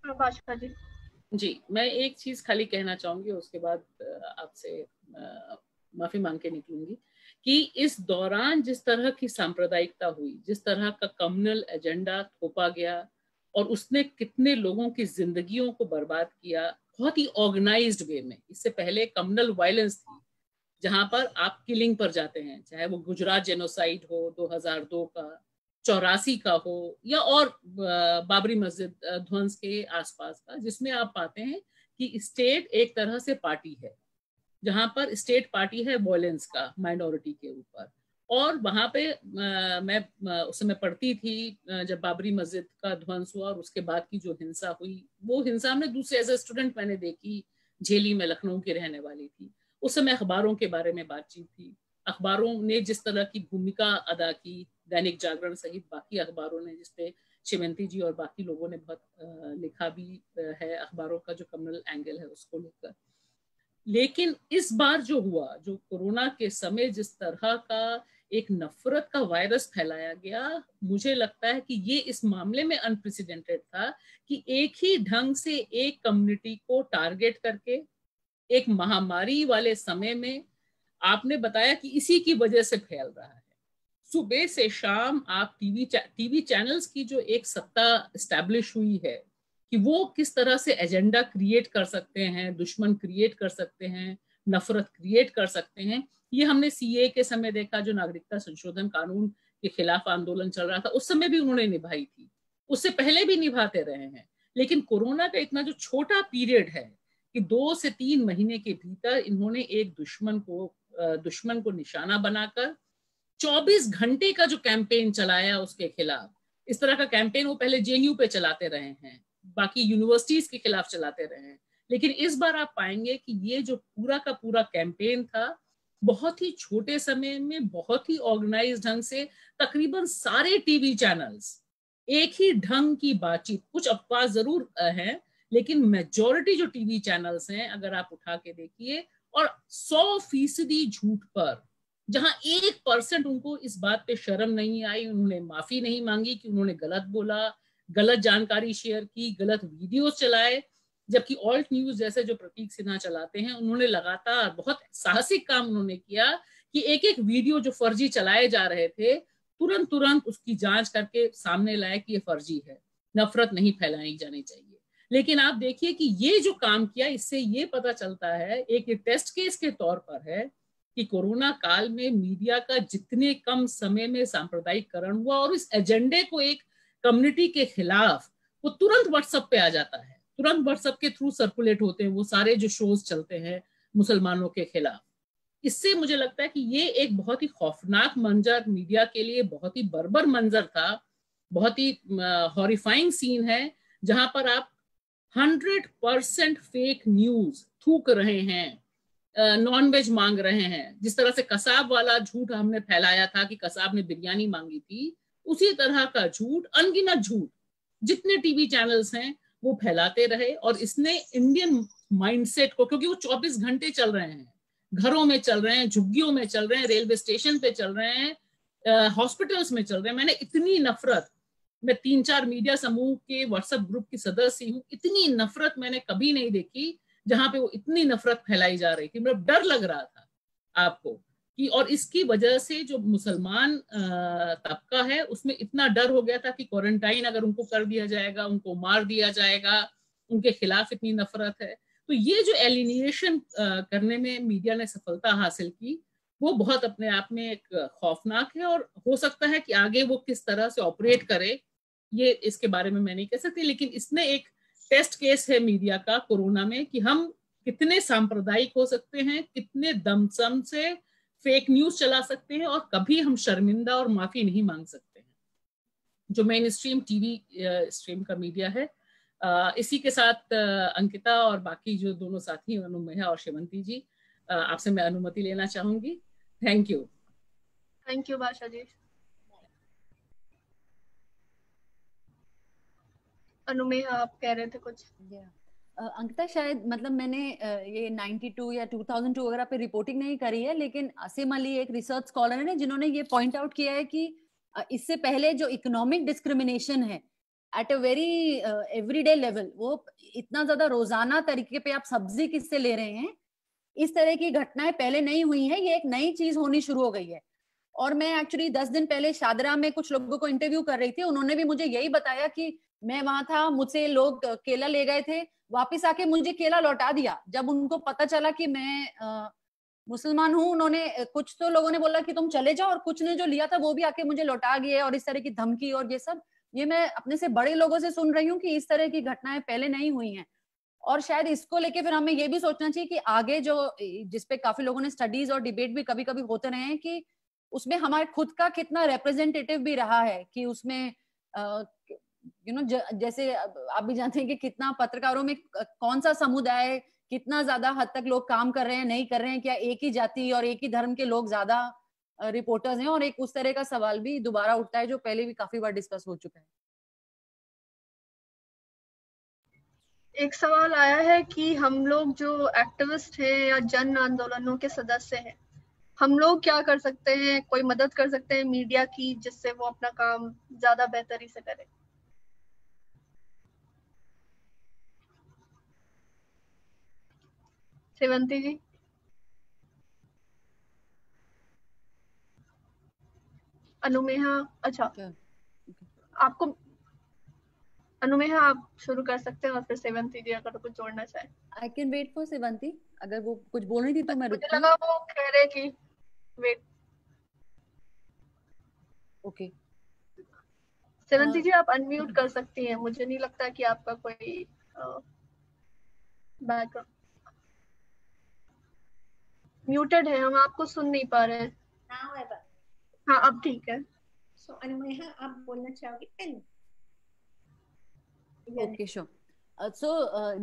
भाषा जी। जी, मैं एक चीज खाली कहना चाहूंगी, उसके बाद आपसे माफी मांग के निकलूंगी कि इस दौरान जिस तरह की सांप्रदायिकता हुई, जिस तरह का कम्युनल एजेंडा थोपा गया और उसने कितने लोगों की जिंदगियों को बर्बाद किया बहुत ही ऑर्गेनाइज्ड वे में। इससे पहले कम्युनल वायलेंस थी, जहां पर आप किलिंग पर जाते हैं, चाहे वो गुजरात जेनोसाइड हो 2002 का, 84 का हो, या और बाबरी मस्जिद ध्वंस के आसपास का, जिसमें आप पाते हैं कि स्टेट एक तरह से पार्टी है, जहां पर स्टेट पार्टी है वॉयलेंस का माइनॉरिटी के ऊपर। और वहां पे मैं उस समय पढ़ती थी जब बाबरी मस्जिद का ध्वंस हुआ और उसके बाद की जो हिंसा हुई, वो हिंसा हमने दूसरे एज ए स्टूडेंट मैंने देखी, झेली में, लखनऊ की रहने वाली थी। उस समय अखबारों के बारे में बातचीत थी, अखबारों ने जिस तरह की भूमिका अदा की, दैनिक जागरण सहित बाकी अखबारों ने, जिसपे शिवंती जी और बाकी लोगों ने बहुत लिखा भी है, अखबारों का जो कम्युनल एंगल है उसको लेकर। लेकिन इस बार जो हुआ, जो कोरोना के समय जिस तरह का एक नफरत का वायरस फैलाया गया, मुझे लगता है कि ये इस मामले में अनप्रेसिडेंटेड था कि एक ही ढंग से एक कम्युनिटी को टारगेट करके एक महामारी वाले समय में आपने बताया कि इसी की वजह से फैल रहा है। सुबह से शाम आप टीवी चैनल्स की जो एक सत्ता एस्टैब्लिश हुई है कि वो किस तरह से एजेंडा क्रिएट कर सकते हैं, दुश्मन क्रिएट कर सकते हैं, नफरत क्रिएट कर सकते हैं, ये हमने सीए के समय देखा, जो नागरिकता संशोधन कानून के खिलाफ आंदोलन चल रहा था, उस समय भी उन्होंने निभाई थी, उससे पहले भी निभाते रहे हैं। लेकिन कोरोना का इतना जो छोटा पीरियड है कि 2 से 3 महीने के भीतर इन्होंने एक दुश्मन को निशाना बनाकर 24 घंटे का जो कैंपेन चलाया उसके खिलाफ, इस तरह का कैंपेन वो पहले जेएनयू पे चलाते रहे हैं, बाकी यूनिवर्सिटीज के खिलाफ चलाते रहे हैं। लेकिन इस बार आप पाएंगे कि ये जो पूरा का पूरा कैंपेन था, बहुत ही छोटे समय में, बहुत ही ऑर्गेनाइज्ड ढंग से, तकरीबन सारे टीवी चैनल्स एक ही ढंग की बातचीत, कुछ अपवाद जरूर हैं, लेकिन मेजॉरिटी जो टीवी चैनल्स हैं अगर आप उठा के देखिए, और 100% झूठ पर, जहां 1% उनको इस बात पे शर्म नहीं आई, उन्होंने माफी नहीं मांगी कि उन्होंने गलत बोला, गलत जानकारी शेयर की, गलत वीडियोस चलाए। जबकि ऑल्ट न्यूज जैसे जो प्रतीक सिन्हा चलाते हैं, उन्होंने लगातार बहुत साहसिक काम उन्होंने किया कि एक एक वीडियो जो फर्जी चलाए जा रहे थे, तुरंत उसकी जांच करके सामने लाए कि ये फर्जी है, नफरत नहीं फैलाई जानी चाहिए। लेकिन आप देखिए कि ये जो काम किया, इससे ये पता चलता है, एक टेस्ट केस के तौर पर है कि कोरोना काल में मीडिया का जितने कम समय में सांप्रदायिकरण हुआ और इस एजेंडे को एक कम्युनिटी के खिलाफ, वो तुरंत व्हाट्सएप पे आ जाता है, तुरंत व्हाट्सएप के थ्रू सर्कुलेट होते हैं वो सारे जो शोज चलते हैं मुसलमानों के खिलाफ। इससे मुझे लगता है कि ये एक बहुत ही खौफनाक मंजर, मीडिया के लिए बहुत ही बर्बर मंजर था, बहुत ही हॉरिफाइंग सीन है, जहां पर आप 100% फेक न्यूज थूक रहे हैं, नॉनवेज मांग रहे हैं। जिस तरह से कसाब वाला झूठ हमने फैलाया था कि कसाब ने बिरयानी मांगी थी, उसी तरह का झूठ, अनगिनत झूठ जितने टीवी चैनल्स हैं वो फैलाते रहे। और इसने इंडियन माइंडसेट को, क्योंकि वो 24 घंटे चल रहे हैं, घरों में चल रहे हैं, झुग्गियों में चल रहे हैं, रेलवे स्टेशन पे चल रहे हैं, हॉस्पिटल्स में चल रहे हैं। मैंने इतनी नफरत, मैं 3-4 मीडिया समूह के व्हाट्सएप ग्रुप की सदस्य हूँ, इतनी नफरत मैंने कभी नहीं देखी जहां पे वो इतनी नफरत फैलाई जा रही थी। मतलब डर लग रहा था आपको कि, और इसकी वजह से जो मुसलमान तबका है उसमें इतना डर हो गया था कि क्वारंटाइन अगर उनको कर दिया जाएगा, उनको मार दिया जाएगा, उनके खिलाफ इतनी नफरत है। तो ये जो एलिनिएशन करने में मीडिया ने सफलता हासिल की, वो बहुत अपने आप में एक खौफनाक है। और हो सकता है कि आगे वो किस तरह से ऑपरेट करे, ये इसके बारे में मैं नहीं कह सकती, लेकिन इसने एक टेस्ट केस है मीडिया का कोरोना में कि हम कितने सांप्रदायिक हो सकते हैं, कितने दमसम से फेक न्यूज चला सकते हैं, और कभी हम शर्मिंदा और माफी नहीं मांग सकते हैं, जो मेन स्ट्रीम टीवी स्ट्रीम का मीडिया है। इसी के साथ अंकिता और बाकी जो दोनों साथी अनुमेहा और शिवंती जी, आपसे मैं अनुमति लेना चाहूंगी। Thank you. थैंक यू भाषा जी। अनुमेहा आप कह रहे थे कुछ? अंकिता, शायद मतलब मैंने ये 92 या 2002 वगैरह पे रिपोर्टिंग नहीं करी है, लेकिन आसिम अली एक रिसर्च स्कॉलर है जिन्होंने ये पॉइंट आउट किया है कि इससे पहले जो इकोनॉमिक डिस्क्रिमिनेशन है at a very everyday level, वो इतना ज्यादा रोजाना तरीके पे आप सब्जी किससे ले रहे हैं, इस तरह की घटनाएं पहले नहीं हुई हैं। ये एक नई चीज होनी शुरू हो गई है। और मैं एक्चुअली 10 दिन पहले शादरा में कुछ लोगों को इंटरव्यू कर रही थी, उन्होंने भी मुझे यही बताया कि मैं वहां था, मुझसे लोग केला ले गए थे, वापिस आके मुझे केला लौटा दिया जब उनको पता चला कि मैं मुसलमान हूँ, उन्होंने कुछ तो लोगों ने बोला कि तुम चले जाओ, और कुछ ने जो लिया था वो भी आके मुझे लौटा गए, और इस तरह की धमकी और ये सब, ये मैं अपने से बड़े लोगों से सुन रही हूँ कि इस तरह की घटनाएं पहले नहीं हुई हैं। और शायद इसको लेके फिर हमें ये भी सोचना चाहिए कि आगे जो, जिसपे काफी लोगों ने स्टडीज और डिबेट भी कभी कभी होते रहे हैं, कि उसमें हमारे खुद का कितना रिप्रेजेंटेटिव भी रहा है, कि उसमें जैसे आप भी जानते हैं कि कितना पत्रकारों में कौन सा समुदाय, कितना ज्यादा हद तक लोग काम कर रहे हैं, नहीं कर रहे हैं, क्या एक ही जाति और एक ही धर्म के लोग ज्यादा रिपोर्टर्स हैं, और एक उस तरह का सवाल भी दोबारा उठता है जो पहले भी काफी बार डिस्कस हो चुका है। एक सवाल आया है कि हम लोग जो एक्टिविस्ट हैं या जन आंदोलनों के सदस्य हैं, हम लोग क्या कर सकते हैं, कोई मदद कर सकते हैं मीडिया की, जिससे वो अपना काम ज्यादा बेहतरी से करे? सेवंती जी। अनुमेहा, अच्छा आपको, अनुमेहा आप शुरू कर सकते हैं और फिर सेवंती जी अगर कुछ जोड़ना चाहे। I can wait for Sevanti, अगर वो कुछ बोल रही थी तो मैं मुझे रुकती। लगा वो कह रहे कि वेट। ओके सेवंती जी आप अनम्यूट कर सकती हैं, मुझे नहीं लगता कि आपका कोई बैकग्राउंड म्यूटेड है, हम आपको सुन नहीं पा रहे हैं। हाँ अब ठीक है। सो अनुमेहा आप बोलना चाहोगे? Okay sure. सो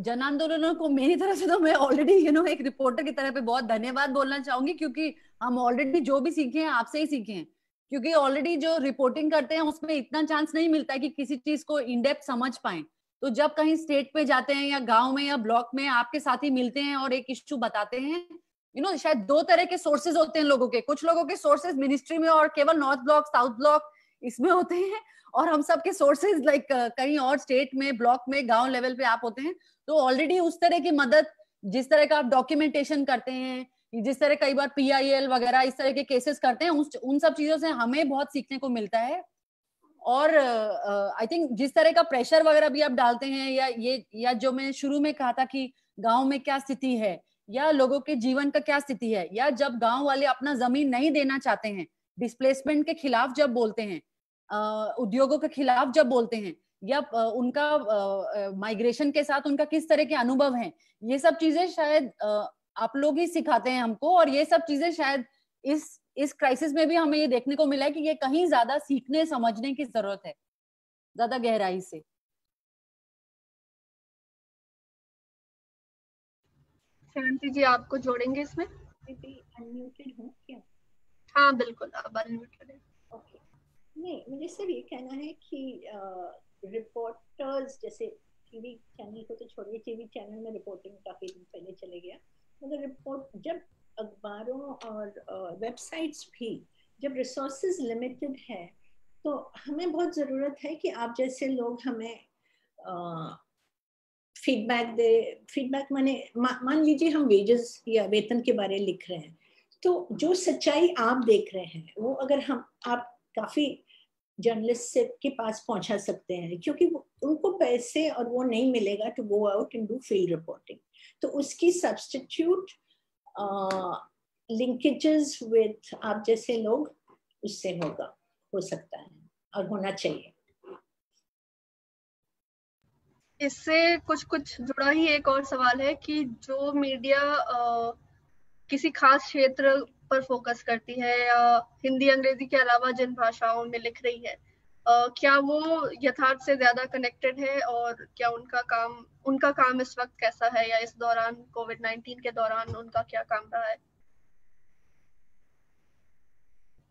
जन आंदोलनों को मेरी तरफ से तो मैं ऑलरेडी एक रिपोर्टर की तरह पे बहुत धन्यवाद बोलना चाहूंगी, क्योंकि हम ऑलरेडी जो भी सीखे हैं आपसे ही सीखे हैं, क्योंकि ऑलरेडी जो रिपोर्टिंग करते हैं उसमें इतना चांस नहीं मिलता है कि किसी चीज को इन डेप्थ समझ पाए। तो जब कहीं स्टेट पे जाते हैं या गांव में या ब्लॉक में आपके साथी मिलते हैं और एक इश्यू बताते हैं, शायद दो तरह के सोर्सेज होते हैं लोगों के। कुछ लोगों के सोर्सेज मिनिस्ट्री में और केवल नॉर्थ ब्लॉक साउथ ब्लॉक इसमें होते हैं, और हम सब के सोर्सेज लाइक कहीं और स्टेट में, ब्लॉक में, गांव लेवल पे आप होते हैं। तो ऑलरेडी उस तरह की मदद, जिस तरह का आप डॉक्यूमेंटेशन करते हैं, जिस तरह कई बार PIL वगैरह इस तरह के केसेस करते हैं, उन सब चीजों से हमें बहुत सीखने को मिलता है। और आई थिंक जिस तरह का प्रेशर वगैरह भी आप डालते हैं, या जो मैं शुरू में कहा था कि गांव में क्या स्थिति है, या लोगों के जीवन का क्या स्थिति है, या जब गांव वाले अपना जमीन नहीं देना चाहते हैं, डिस्प्लेसमेंट के खिलाफ जब बोलते हैं, उद्योगों के खिलाफ जब बोलते हैं, या उनका माइग्रेशन के साथ उनका किस तरह के अनुभव हैं, ये सब चीजें शायद आप लोग ही सिखाते हैं हमको। और ये सब चीजें शायद इस क्राइसिस में भी हमें ये देखने को मिला है कि ये कहीं ज्यादा सीखने समझने की जरूरत है, ज्यादा गहराई से। सेवंती जी आपको जोड़ेंगे इसमें? अनम्यूटेड हूँ क्या? हाँ बिल्कुल, आप अनम्यूटेड हैं। ओके, नहीं मुझे सिर्फ ये कहना है कि रिपोर्टर्स जैसे टीवी चैनल को तो छोड़िए, टीवी चैनल में रिपोर्टिंग काफी दिन पहले चले गया, मगर रिपोर्ट जब अखबारों और वेबसाइट्स भी जब रिसोर्सेज लिमिटेड है, तो हमें बहुत ज़रूरत है कि आप जैसे लोग हमें फीडबैक दे। फीडबैक माने मान लीजिए हम वेजेस या वेतन के बारे लिख रहे हैं, तो जो सच्चाई आप देख रहे हैं वो अगर आप काफ़ी जर्नलिस्ट से के पास पहुंचा सकते हैं, क्योंकि उनको पैसे और वो नहीं मिलेगा to go out and do field reporting, तो उसकी सब्स्टिट्यूट लिंकेजेस विद आप जैसे लोग उससे हो सकता है और होना चाहिए। इससे कुछ जुड़ा ही एक और सवाल है कि जो मीडिया किसी खास क्षेत्र पर फोकस करती है या हिंदी अंग्रेजी के अलावा जिन भाषाओं में लिख रही है, क्या वो यथार्थ से ज्यादा कनेक्टेड है, और क्या उनका काम इस वक्त कैसा है, या इस दौरान कोविड-19 के दौरान उनका क्या काम रहा है?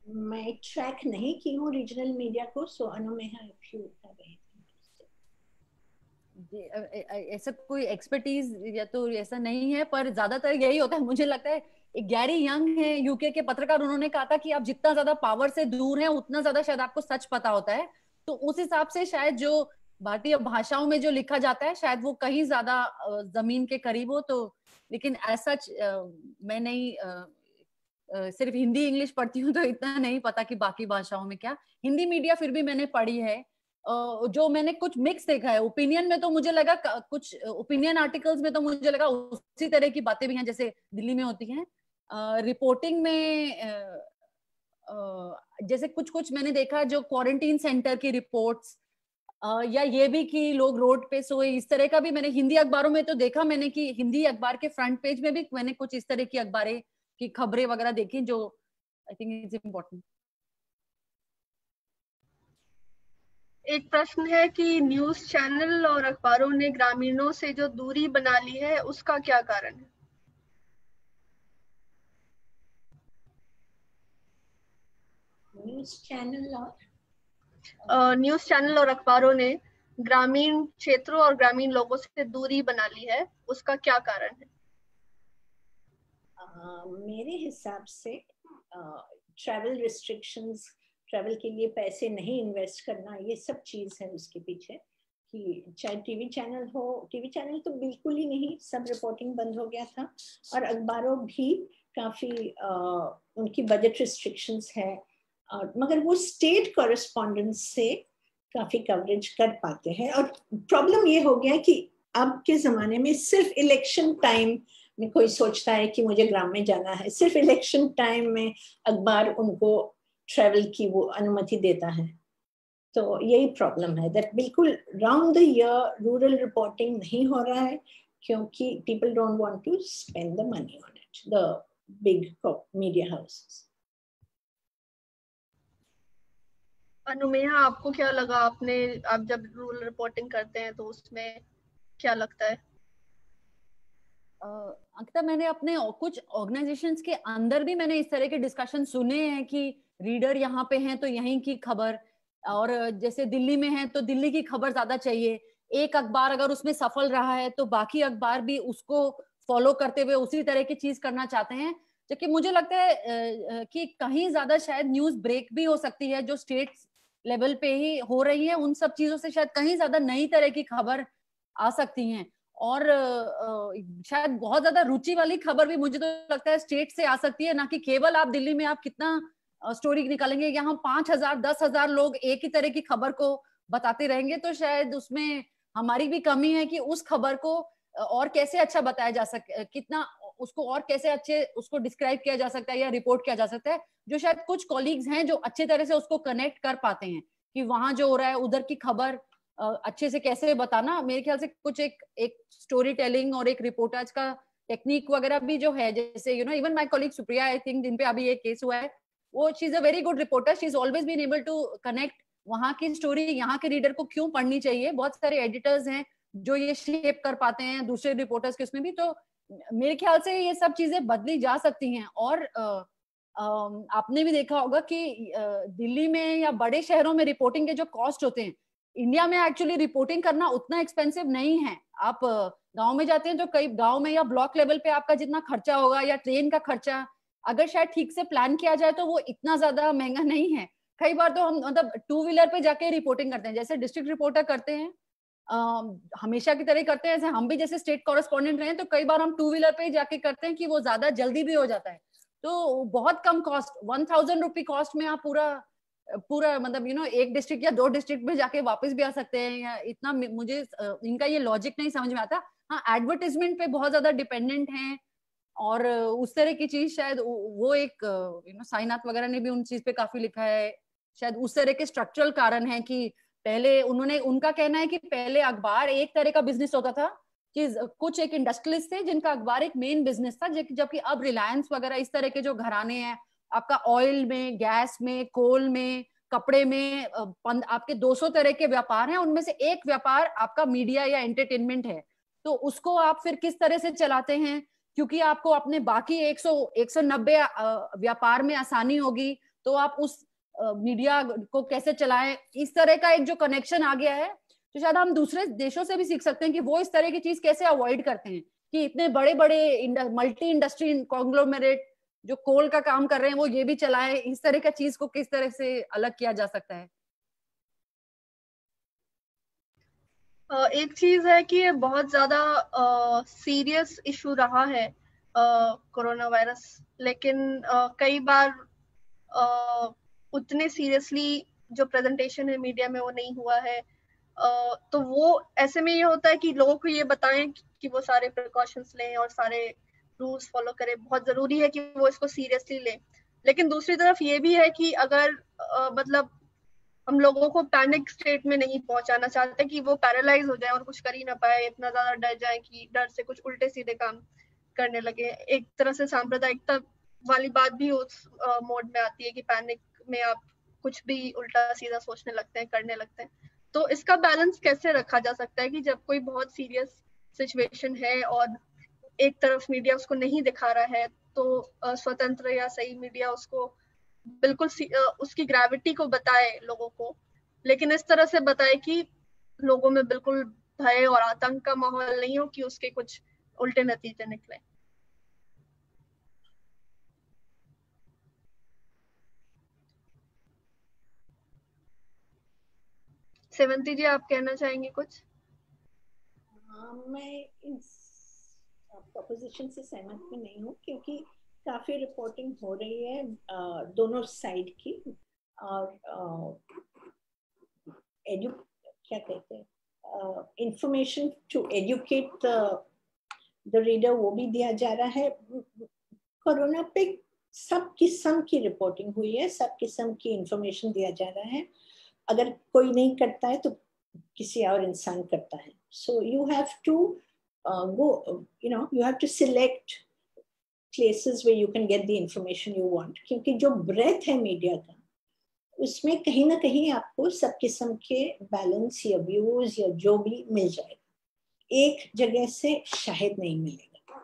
मैं ट्रैक नहीं की हूँ रीजनल मीडिया को, सो अनुमेहा इफ यू हैव ऐसा कोई एक्सपर्टीज या तो ऐसा नहीं है, पर ज्यादातर यही होता है। मुझे लगता है एक गैरी यंग है यूके के पत्रकार, उन्होंने कहा था कि आप जितना ज्यादा पावर से दूर हैं उतना ज्यादा शायद आपको सच पता होता है। तो उस हिसाब से शायद जो भारतीय भाषाओं में जो लिखा जाता है शायद वो कहीं ज्यादा जमीन के करीब हो। तो लेकिन ऐसा मैं नहीं सिर्फ हिंदी इंग्लिश पढ़ती हूँ, तो इतना नहीं पता कि बाकी भाषाओं में क्या। हिंदी मीडिया फिर भी मैंने पढ़ी है, जो मैंने कुछ मिक्स देखा है। ओपिनियन में तो मुझे लगा, कुछ ओपिनियन आर्टिकल्स में तो मुझे लगा उसी तरह की बातें भी हैं जैसे दिल्ली में होती हैं, रिपोर्टिंग में जैसे कुछ कुछ मैंने देखा जो क्वारंटीन सेंटर की रिपोर्ट्स, या ये भी कि लोग रोड पे सोए, इस तरह का भी मैंने हिंदी अखबारों में तो देखा मैंने कि हिंदी अखबार के फ्रंट पेज में भी मैंने कुछ इस तरह की अखबारें की खबरें वगैरह देखी जो आई थिंक इज इम्पोर्टेंट। एक प्रश्न है कि न्यूज चैनल और अखबारों ने ग्रामीणों से जो दूरी बना ली है उसका क्या कारण है? न्यूज चैनल और अखबारों ने ग्रामीण क्षेत्रों और ग्रामीण लोगों से दूरी बना ली है, उसका क्या कारण है? मेरे हिसाब से ट्रैवल रिस्ट्रिक्शंस, ट्रैवल के लिए पैसे नहीं इन्वेस्ट करना, ये सब चीज़ है उसके पीछे। कि चाहे टीवी चैनल हो, टीवी चैनल तो बिल्कुल ही नहीं, सब रिपोर्टिंग बंद हो गया था, और अखबारों भी काफ़ी उनकी बजट रिस्ट्रिक्शंस है, मगर वो स्टेट कॉरेस्पॉन्डेंस से काफ़ी कवरेज कर पाते हैं। और प्रॉब्लम ये हो गया कि अब के ज़माने में सिर्फ इलेक्शन टाइम में कोई सोचता है कि मुझे ग्राम में जाना है, सिर्फ इलेक्शन टाइम में अखबार उनको ट्रैवल की वो अनुमति देता है। तो यही प्रॉब्लम है दैट बिल्कुल round the year rural reporting नहीं हो रहा है, क्योंकि people don't want to spend the money on it, the big media houses. Anumeya, आपको क्या लगा? आप जब रूरल रिपोर्टिंग करते हैं तो उसमें क्या लगता है? अंकिता, मैंने अपने कुछ ऑर्गेनाइजेशंस के अंदर भी मैंने इस तरह के डिस्कशन सुने हैं कि रीडर यहाँ पे हैं तो यहीं की खबर, और जैसे दिल्ली में है तो दिल्ली की खबर ज्यादा चाहिए। एक अखबार अगर उसमें सफल रहा है तो बाकी अखबार भी उसको फॉलो करते हुए उसी तरह की चीज करना चाहते हैं। जबकि मुझे लगता है कि कहीं ज्यादा शायद न्यूज ब्रेक भी हो सकती है जो स्टेट लेवल पे ही हो रही है, उन सब चीजों से शायद कहीं ज्यादा नई तरह की खबर आ सकती हैं। और शायद बहुत ज्यादा रुचि वाली खबर भी मुझे तो लगता है स्टेट से आ सकती है, ना कि केवल आप दिल्ली में आप कितना स्टोरी निकालेंगे। यहाँ 5,000 10,000 लोग एक ही तरह की खबर को बताते रहेंगे, तो शायद उसमें हमारी भी कमी है कि उस खबर को और कैसे अच्छा बताया जा सके, कितना उसको और कैसे अच्छे उसको डिस्क्राइब किया जा सकता है या रिपोर्ट किया जा सकता है, जो शायद कुछ कॉलीग्स हैं जो अच्छे तरह से उसको कनेक्ट कर पाते हैं कि वहां जो हो रहा है उधर की खबर अच्छे से कैसे बताना। मेरे ख्याल से कुछ एक स्टोरी टेलिंग और एक रिपोर्टाज का टेक्निक वगैरह भी जो है, जैसे even my colleague Supriya, I think जिन पे अभी ये केस हुआ है, वो she is a very good reporter, she is always been able to connect वहां की स्टोरी यहाँ के रीडर को क्यों पढ़नी चाहिए। बहुत सारे एडिटर्स हैं जो ये शेप कर पाते हैं दूसरे रिपोर्टर्स के उसमें भी। तो मेरे ख्याल से ये सब चीजें बदली जा सकती हैं। और आपने भी देखा होगा कि दिल्ली में या बड़े शहरों में रिपोर्टिंग के जो कॉस्ट होते हैं, इंडिया में एक्चुअली रिपोर्टिंग करना उतना एक्सपेंसिव नहीं है। आप गांव में जाते हैं तो कई गांव में या ब्लॉक लेवल पे आपका जितना खर्चा होगा या ट्रेन का खर्चा अगर शायद ठीक से प्लान किया जाए तो वो इतना ज्यादा महंगा नहीं है। कई बार तो हम मतलब 2 व्हीलर पे जाके रिपोर्टिंग करते हैं, जैसे डिस्ट्रिक्ट रिपोर्टर करते हैं हमेशा की तरह करते हैं, जैसे हम भी जैसे स्टेट कॉरेस्पॉन्डेंट रहे, तो कई बार हम 2 व्हीलर पे जाके करते हैं कि वो ज्यादा जल्दी भी हो जाता है। तो बहुत कम कॉस्ट, 1000 रुपी कॉस्ट में आप पूरा मतलब एक डिस्ट्रिक्ट या 2 डिस्ट्रिक्ट में जाके वापस भी आ सकते हैं। या इतना मुझे इनका ये लॉजिक नहीं समझ में आता। हाँ, एडवर्टाइजमेंट पे बहुत ज्यादा डिपेंडेंट हैं और उस तरह की चीज शायद वो एक साइनाथ वगैरह ने भी उन चीज पे काफी लिखा है। शायद उस तरह के स्ट्रक्चरल कारण है कि पहले उनका कहना है कि पहले अखबार एक तरह का बिजनेस होता था कि कुछ एक इंडस्ट्रियलिस्ट थे जिनका अखबार एक मेन बिजनेस था, जबकि अब रिलायंस वगैरह इस तरह के जो घराने हैं, आपका ऑयल में, गैस में, कोल में, कपड़े में आपके 200 तरह के व्यापार हैं, उनमें से एक व्यापार आपका मीडिया या एंटरटेनमेंट है। तो उसको आप फिर किस तरह से चलाते हैं, क्योंकि आपको अपने बाकी 190 व्यापार में आसानी होगी, तो आप उस मीडिया को कैसे चलाएं, इस तरह का एक जो कनेक्शन आ गया है। तो शायद हम दूसरे देशों से भी सीख सकते हैं कि वो इस तरह की चीज कैसे अवॉइड करते हैं कि इतने बड़े बड़े मल्टी इंडस्ट्री कॉन्ग्लोमेरेट जो कोल का काम कर रहे हैं वो ये भी चलाएं। इस तरह का चीज को किस तरह से अलग किया जा सकता है। एक चीज है कि ये बहुत ज्यादा सीरियस इशू रहा है कोरोना वायरस, लेकिन कई बार उतने सीरियसली जो प्रेजेंटेशन है मीडिया में वो नहीं हुआ है। तो वो ऐसे में ये होता है कि लोगों को ये बताएं कि वो सारे प्रिकॉशंस लें और सारे रूल्स फॉलो करे, बहुत जरूरी है कि वो इसको सीरियसली ले। लेकिन दूसरी तरफ ये भी है कि अगर मतलब हम लोगों को पैनिक स्टेट में नहीं पहुंचाना चाहते कि वो पैरालाइज हो जाए और कुछ कर ही ना पाए, इतना ज्यादा डर जाए कि डर से कुछ उल्टे सीधे काम करने लगे। एक तरह से सांप्रदायिकता वाली बात भी उस मोड में आती है कि पैनिक में आप कुछ भी उल्टा सीधा सोचने लगते हैं, करने लगते हैं। तो इसका बैलेंस कैसे रखा जा सकता है कि जब कोई बहुत सीरियस सिचुएशन है और एक तरफ मीडिया उसको नहीं दिखा रहा है, तो स्वतंत्र या सही मीडिया उसको बिल्कुल उसकी ग्रेविटी को बताए लोगों को, लेकिन इस तरह से बताए कि लोगों में बिल्कुल भय और आतंक का माहौल नहीं हो कि उसके कुछ उल्टे नतीजे निकले। सेवंती जी, आप कहना चाहेंगे कुछ? मैं इस प्रोपोजिशन से सहमत भी नहीं हूँ, क्योंकि काफी रिपोर्टिंग हो रही है दोनों साइड की, और क्या कहते हैं, information to educate the reader वो भी दिया जा रहा है। कोरोना पे सब किस्म की रिपोर्टिंग हुई है, सब किस्म की इंफॉर्मेशन दिया जा रहा है। अगर कोई नहीं करता है तो किसी और इंसान करता है। So you have to go, you have to select places where you can get the information you want, क्योंकि जो ब्रेथ है मीडिया का, उसमें कहीं ना कहीं आपको सब किस्म के बैलेंस या व्यूज या जो भी मिल जाएगा, एक जगह से शायद नहीं मिलेगा।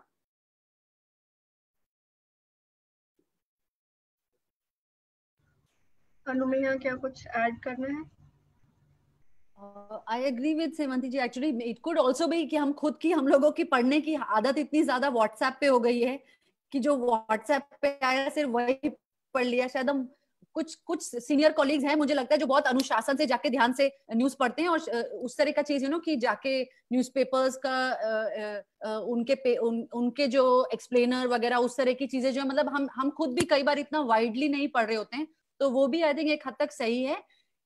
अनुमेया, क्या कुछ ऐड करना है? I agree with Sevanti ji. Actually it could also भी कि हम लोगों की पढ़ने की आदत इतनी ज्यादा व्हाट्सएप पे हो गई है कि जो व्हाट्सएप पे आया सिर्फ वही पढ़ लिया। शायद हम कुछ सीनियर कॉलीग्स हैं, मुझे लगता है, जो बहुत अनुशासन से जाके ध्यान से न्यूज पढ़ते हैं, और उस तरह का चीज कि जाके न्यूज़पेपर्स का उनके जो एक्सप्लेनर वगैरह उस तरह की चीजें जो मतलब हम खुद भी कई बार इतना वाइडली नहीं पढ़ रहे होते हैं, तो वो भी आई थिंक एक हद तक सही है।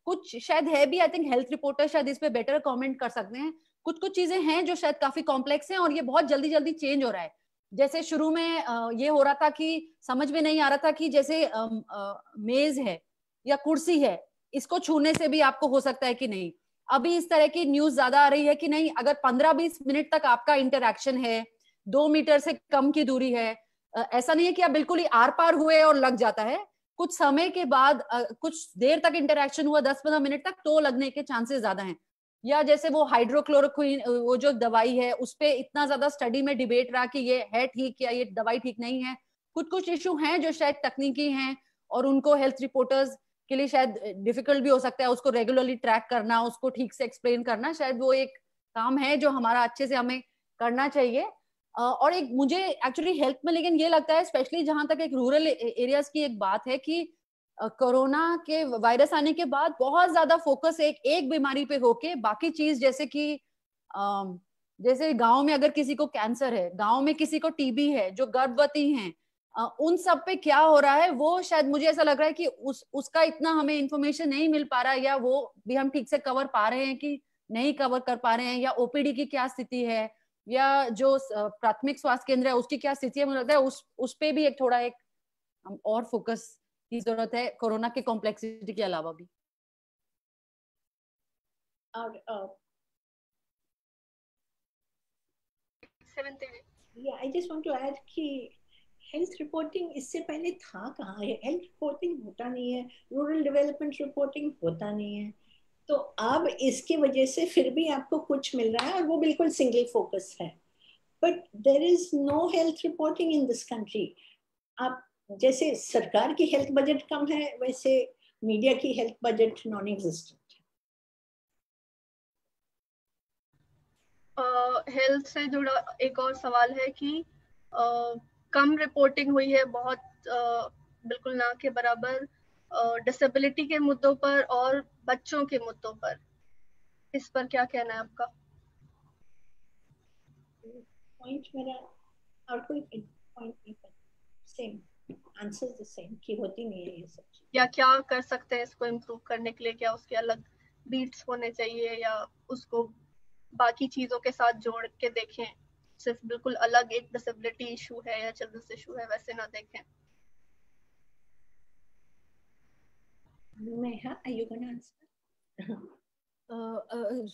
कुछ शायद है भी, आई थिंक हेल्थ रिपोर्टर शायद इस पे बेटर कमेंट कर सकते हैं। कुछ चीजें हैं जो शायद काफी कॉम्प्लेक्स हैं और ये बहुत जल्दी जल्दी चेंज हो रहा है। जैसे शुरू में ये हो रहा था कि समझ में नहीं आ रहा था कि जैसे मेज है या कुर्सी है, इसको छूने से भी आपको हो सकता है कि नहीं। अभी इस तरह की न्यूज ज्यादा आ रही है कि नहीं, अगर 15-20 मिनट तक आपका इंटरैक्शन है, 2 मीटर से कम की दूरी है, ऐसा नहीं है कि आप बिल्कुल ही आर पार हुए और लग जाता है। कुछ समय के बाद कुछ देर तक इंटरैक्शन हुआ, 10-15 मिनट तक, तो लगने के चांसेस ज्यादा हैं। या जैसे वो हाइड्रोक्लोरोक्विन, वो जो दवाई है, उस पे इतना ज्यादा स्टडी में डिबेट रहा कि ये है ठीक या ये दवाई ठीक नहीं है। कुछ इशू हैं जो शायद तकनीकी हैं और उनको हेल्थ रिपोर्टर्स के लिए शायद डिफिकल्ट भी हो सकता है उसको रेगुलरली ट्रैक करना, उसको ठीक से एक्सप्लेन करना। शायद वो एक काम है जो हमारा अच्छे से हमें करना चाहिए। और एक मुझे एक्चुअली हेल्थ में लेकिन ये लगता है, स्पेशली जहां तक एक रूरल एरियाज की एक बात है, कि कोरोना के वायरस आने के बाद बहुत ज्यादा फोकस एक बीमारी पे होके बाकी चीज, जैसे कि जैसे गांव में अगर किसी को कैंसर है, गांव में किसी को टीबी है, जो गर्भवती हैं, उन सब पे क्या हो रहा है, वो शायद मुझे ऐसा लग रहा है कि उसका इतना हमें इंफॉर्मेशन नहीं मिल पा रहा, या वो भी हम ठीक से कवर पा रहे हैं कि नहीं कवर कर पा रहे हैं, या ओपीडी की क्या स्थिति है, या जो प्राथमिक स्वास्थ्य केंद्र है उसकी क्या स्थिति है। मुझे लगता है उस पे भी एक थोड़ा एक और फोकस की जरूरत है, कोरोना के कॉम्प्लेक्सिटी के अलावा भी। और I just want to add कि हेल्थ रिपोर्टिंग इससे पहले था कहाँ है? हेल्थ रिपोर्टिंग होता नहीं है, रूरल डेवलपमेंट रिपोर्टिंग होता नहीं है, तो अब इसकी वजह से फिर भी आपको कुछ मिल रहा है और वो बिल्कुल सिंगल फोकस है। But there is no health reporting in this country. आप जैसे सरकार की हेल्थ बजट कम है, वैसे मीडिया की हेल्थ बजट नॉन एग्जिस्टेंट है। हेल्थ से जुड़ा एक और सवाल है कि कम रिपोर्टिंग हुई है, बहुत बिल्कुल ना के बराबर, डिसेबिलिटी के मुद्दों पर और बच्चों के मुद्दों पर। इस पर क्या कहना है आपका? पॉइंट मेरा और कोई पॉइंट नहीं, सेम आंसर द सेम कि होती नहीं है ये सब। या क्या कर सकते हैं इसको इम्प्रूव करने के लिए? क्या उसके अलग बीट्स होने चाहिए या उसको बाकी चीजों के साथ जोड़ के देखें? सिर्फ बिल्कुल अलग एक डिसेबिलिटी इशू है या चिल्ड्रंस इशू है वैसे ना देखें। Meha, are you going to answer?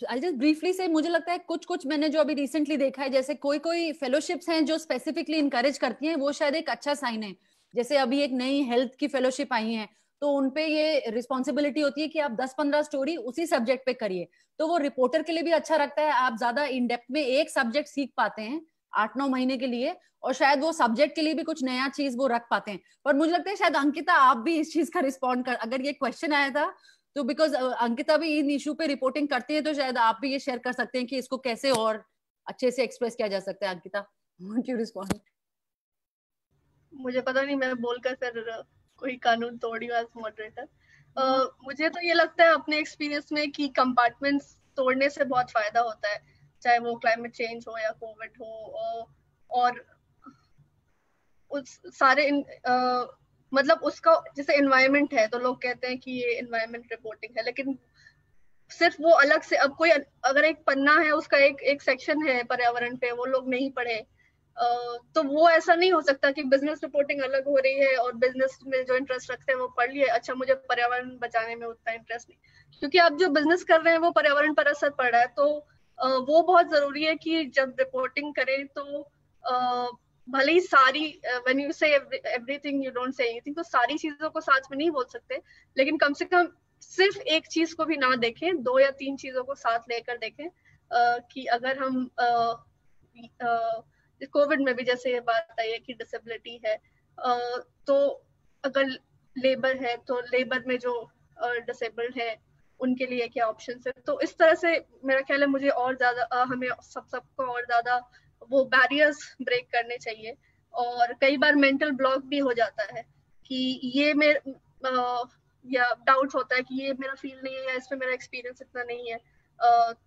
I just briefly से, मुझे लगता है कुछ मैंने जो अभी रिसेंटली देखा है, जैसे कोई फेलोशिप्स हैं जो स्पेसिफिकली इनकरेज करती हैं, वो शायद एक अच्छा साइन है। जैसे अभी एक नई हेल्थ की फेलोशिप आई है, तो उनपे ये रिस्पॉन्सिबिलिटी होती है कि आप 10-15 स्टोरी उसी सब्जेक्ट पे करिए, तो वो रिपोर्टर के लिए भी अच्छा रखता है। आप ज्यादा इन डेप्थ में एक सब्जेक्ट सीख पाते हैं 8-9 महीने के लिए, और शायद वो सब्जेक्ट के लिए भी कुछ नया चीज वो रख पाते हैं। पर मुझे लगता है शायद अंकिता आप भी इस चीज का रिस्पॉन्ड कर, अगर ये क्वेश्चन आया था तो बिकॉज अंकिता भी इन इशू पे रिपोर्टिंग करती है, तो शायद आप भी ये शेयर कर सकते हैं कि इसको कैसे और अच्छे से एक्सप्रेस किया जा सकता है। Ankita, want you respond? मुझे पता नहीं, मैं बोलकर फिर कोई कानून तोड़ी एज मॉडरेटर। मुझे तो ये लगता है अपने एक्सपीरियंस में कि कंपार्टमेंट्स तोड़ने से बहुत फायदा होता है, चाहे वो क्लाइमेट चेंज हो या कोविड हो, और उस सारे मतलब उसका जैसे एनवायरनमेंट है, तो लोग कहते हैं कि ये एनवायरनमेंट रिपोर्टिंग है, लेकिन सिर्फ वो अलग से, अब कोई अगर एक पन्ना है उसका एक सेक्शन है पर्यावरण पे, वो लोग नहीं पढ़े, तो वो ऐसा नहीं हो सकता कि बिजनेस रिपोर्टिंग अलग हो रही है और बिजनेस में जो इंटरेस्ट रखते हैं वो पढ़ लिए, अच्छा मुझे पर्यावरण बचाने में उतना इंटरेस्ट नहीं, क्योंकि आप जो बिजनेस कर रहे हैं वो पर्यावरण पर असर पड़ रहा है। तो वो बहुत जरूरी है कि जब रिपोर्टिंग करें तो भले ही सारी, व्हेन यू से everything you don't say anything, तो सारी चीजों को साथ में नहीं बोल सकते, लेकिन कम से कम सिर्फ एक चीज को भी ना देखें, 2 या 3 चीजों को साथ लेकर देखें। कि अगर हम कोविड में भी जैसे ये बात आई है कि डिसेबिलिटी है, तो अगर लेबर है तो लेबर में जो डिसेबल्ड है उनके लिए क्या ऑप्शन है, तो इस तरह से मेरा ख्याल है मुझे और ज्यादा हमें सबको और ज्यादा वो बैरियर्स ब्रेक करने चाहिए। और कई बार मेंटल ब्लॉक भी हो जाता है कि ये या डाउट होता है कि ये मेरा फील नहीं है या इसमें मेरा एक्सपीरियंस इतना नहीं है,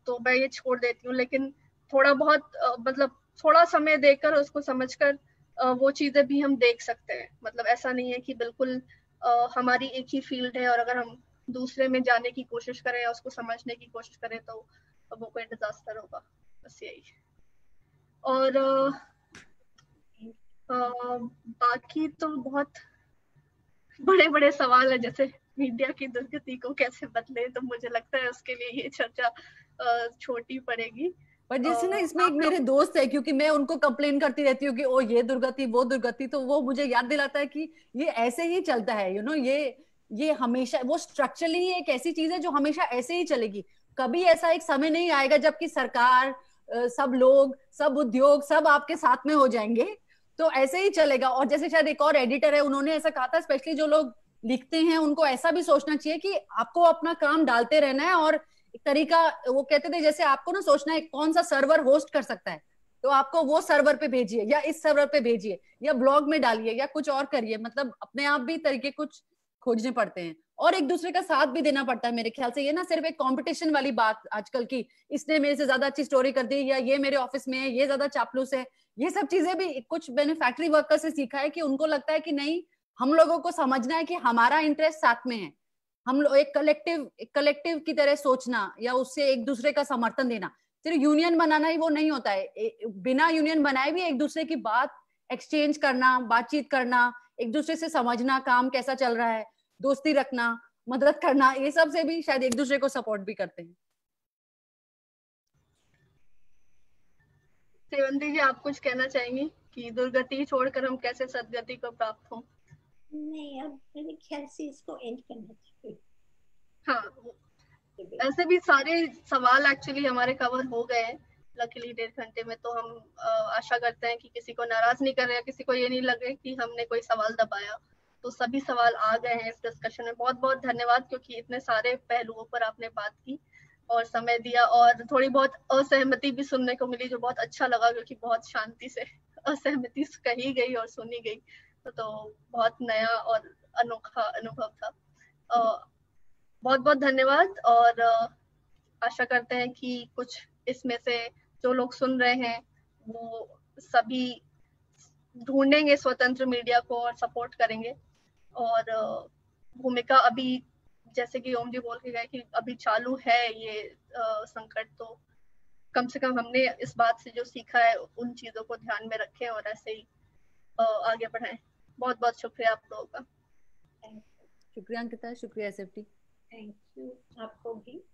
तो मैं ये छोड़ देती हूँ। लेकिन थोड़ा बहुत मतलब थोड़ा समय देकर उसको समझकर वो चीजें भी हम देख सकते हैं। मतलब ऐसा नहीं है कि बिल्कुल हमारी एक ही फील्ड है और अगर हम दूसरे में जाने की कोशिश करें या उसको समझने की कोशिश करें तो वो कोई डिजास्टर होगा। बस यही। और बाकी तो बहुत बड़े बड़े सवाल है, जैसे मीडिया की दुर्गति को कैसे बदले, तो मुझे लगता है उसके लिए ये चर्चा छोटी पड़ेगी। पर जैसे ना इसमें एक मेरे दोस्त है, क्योंकि मैं उनको कंप्लेन करती रहती हूँ कि ओ ये दुर्गति वो दुर्गति, तो वो मुझे याद दिलाता है कि ये ऐसे ही चलता है, ये हमेशा, वो स्ट्रक्चरली एक ऐसी चीज है जो हमेशा ऐसे ही चलेगी। कभी ऐसा एक समय नहीं आएगा जबकि सरकार, सब लोग, सब उद्योग, सब आपके साथ में हो जाएंगे, तो ऐसे ही चलेगा। और जैसे शायद एक और एडिटर है, उन्होंने ऐसा कहा था, स्पेशली जो लोग लिखते हैं उनको ऐसा भी सोचना चाहिए कि आपको अपना काम डालते रहना है, और एक तरीका, वो कहते थे जैसे आपको ना सोचना है कौन सा सर्वर होस्ट कर सकता है, तो आपको वो सर्वर पे भेजिए या इस सर्वर पे भेजिए या ब्लॉग में डालिए या कुछ और करिए। मतलब अपने आप भी तरीके कुछ खोजने पड़ते हैं और एक दूसरे का साथ भी देना पड़ता है मेरे ख्याल से। ये ना सिर्फ एक कंपटीशन वाली बात आजकल की, इसने मेरे से ज्यादा अच्छी स्टोरी कर दी या ये मेरे ऑफिस में है, ये ज्यादा चापलूस है, ये सब चीजें भी कुछ मैंने फैक्ट्री वर्कर से सीखा है कि उनको लगता है कि नहीं, हम लोगों को समझना है कि हमारा इंटरेस्ट साथ में है, हम लोग एक कलेक्टिव की तरह सोचना या उससे एक दूसरे का समर्थन देना। सिर्फ यूनियन बनाना ही वो नहीं होता है, बिना यूनियन बनाए भी एक दूसरे की बात एक्सचेंज करना, बातचीत करना, एक दूसरे से समझना काम कैसा चल रहा है, दोस्ती रखना, मदद करना, ये सब से भी शायद एक दूसरे को सपोर्ट भी करते हैं। सेवंती जी, आप कुछ कहना चाहेंगी कि दुर्गति छोड़कर हम कैसे सदगति को प्राप्त हों? नहीं, अब मेरे ख्याल से इसको एंड करना चाहिए। हाँ, ऐसे भी सारे सवाल एक्चुअली हमारे कवर हो गए हैं लकीली 1.5 घंटे में, तो हम आशा करते हैं कि किसी को नाराज नहीं कर रहे हैं, किसी को ये नहीं लगे कि हमने कोई सवाल दबाया। तो सभी सवाल आ गए हैं इस डिस्कशन में। बहुत बहुत धन्यवाद, क्योंकि इतने सारे पहलुओं पर आपने बात की और समय दिया, और थोड़ी बहुत असहमति भी सुनने को मिली जो बहुत अच्छा लगा, क्योंकि बहुत शांति से असहमति कही गई और सुनी गई, तो बहुत नया और अनोखा अनुभव था। बहुत बहुत धन्यवाद, और आशा करते हैं कि कुछ इसमें से जो लोग सुन रहे हैं वो सभी ढूंढेंगे स्वतंत्र मीडिया को और सपोर्ट करेंगे। और भूमिका अभी जैसे कि ओम जी बोल के गए कि अभी चालू है ये संकट, तो कम से कम हमने इस बात से जो सीखा है उन चीजों को ध्यान में रखें और ऐसे ही आगे बढ़ाएं। बहुत बहुत शुक्रिया आप लोगों का। शुक्रिया अंकिता, शुक्रिया SFT। थैंक यू आपको भी।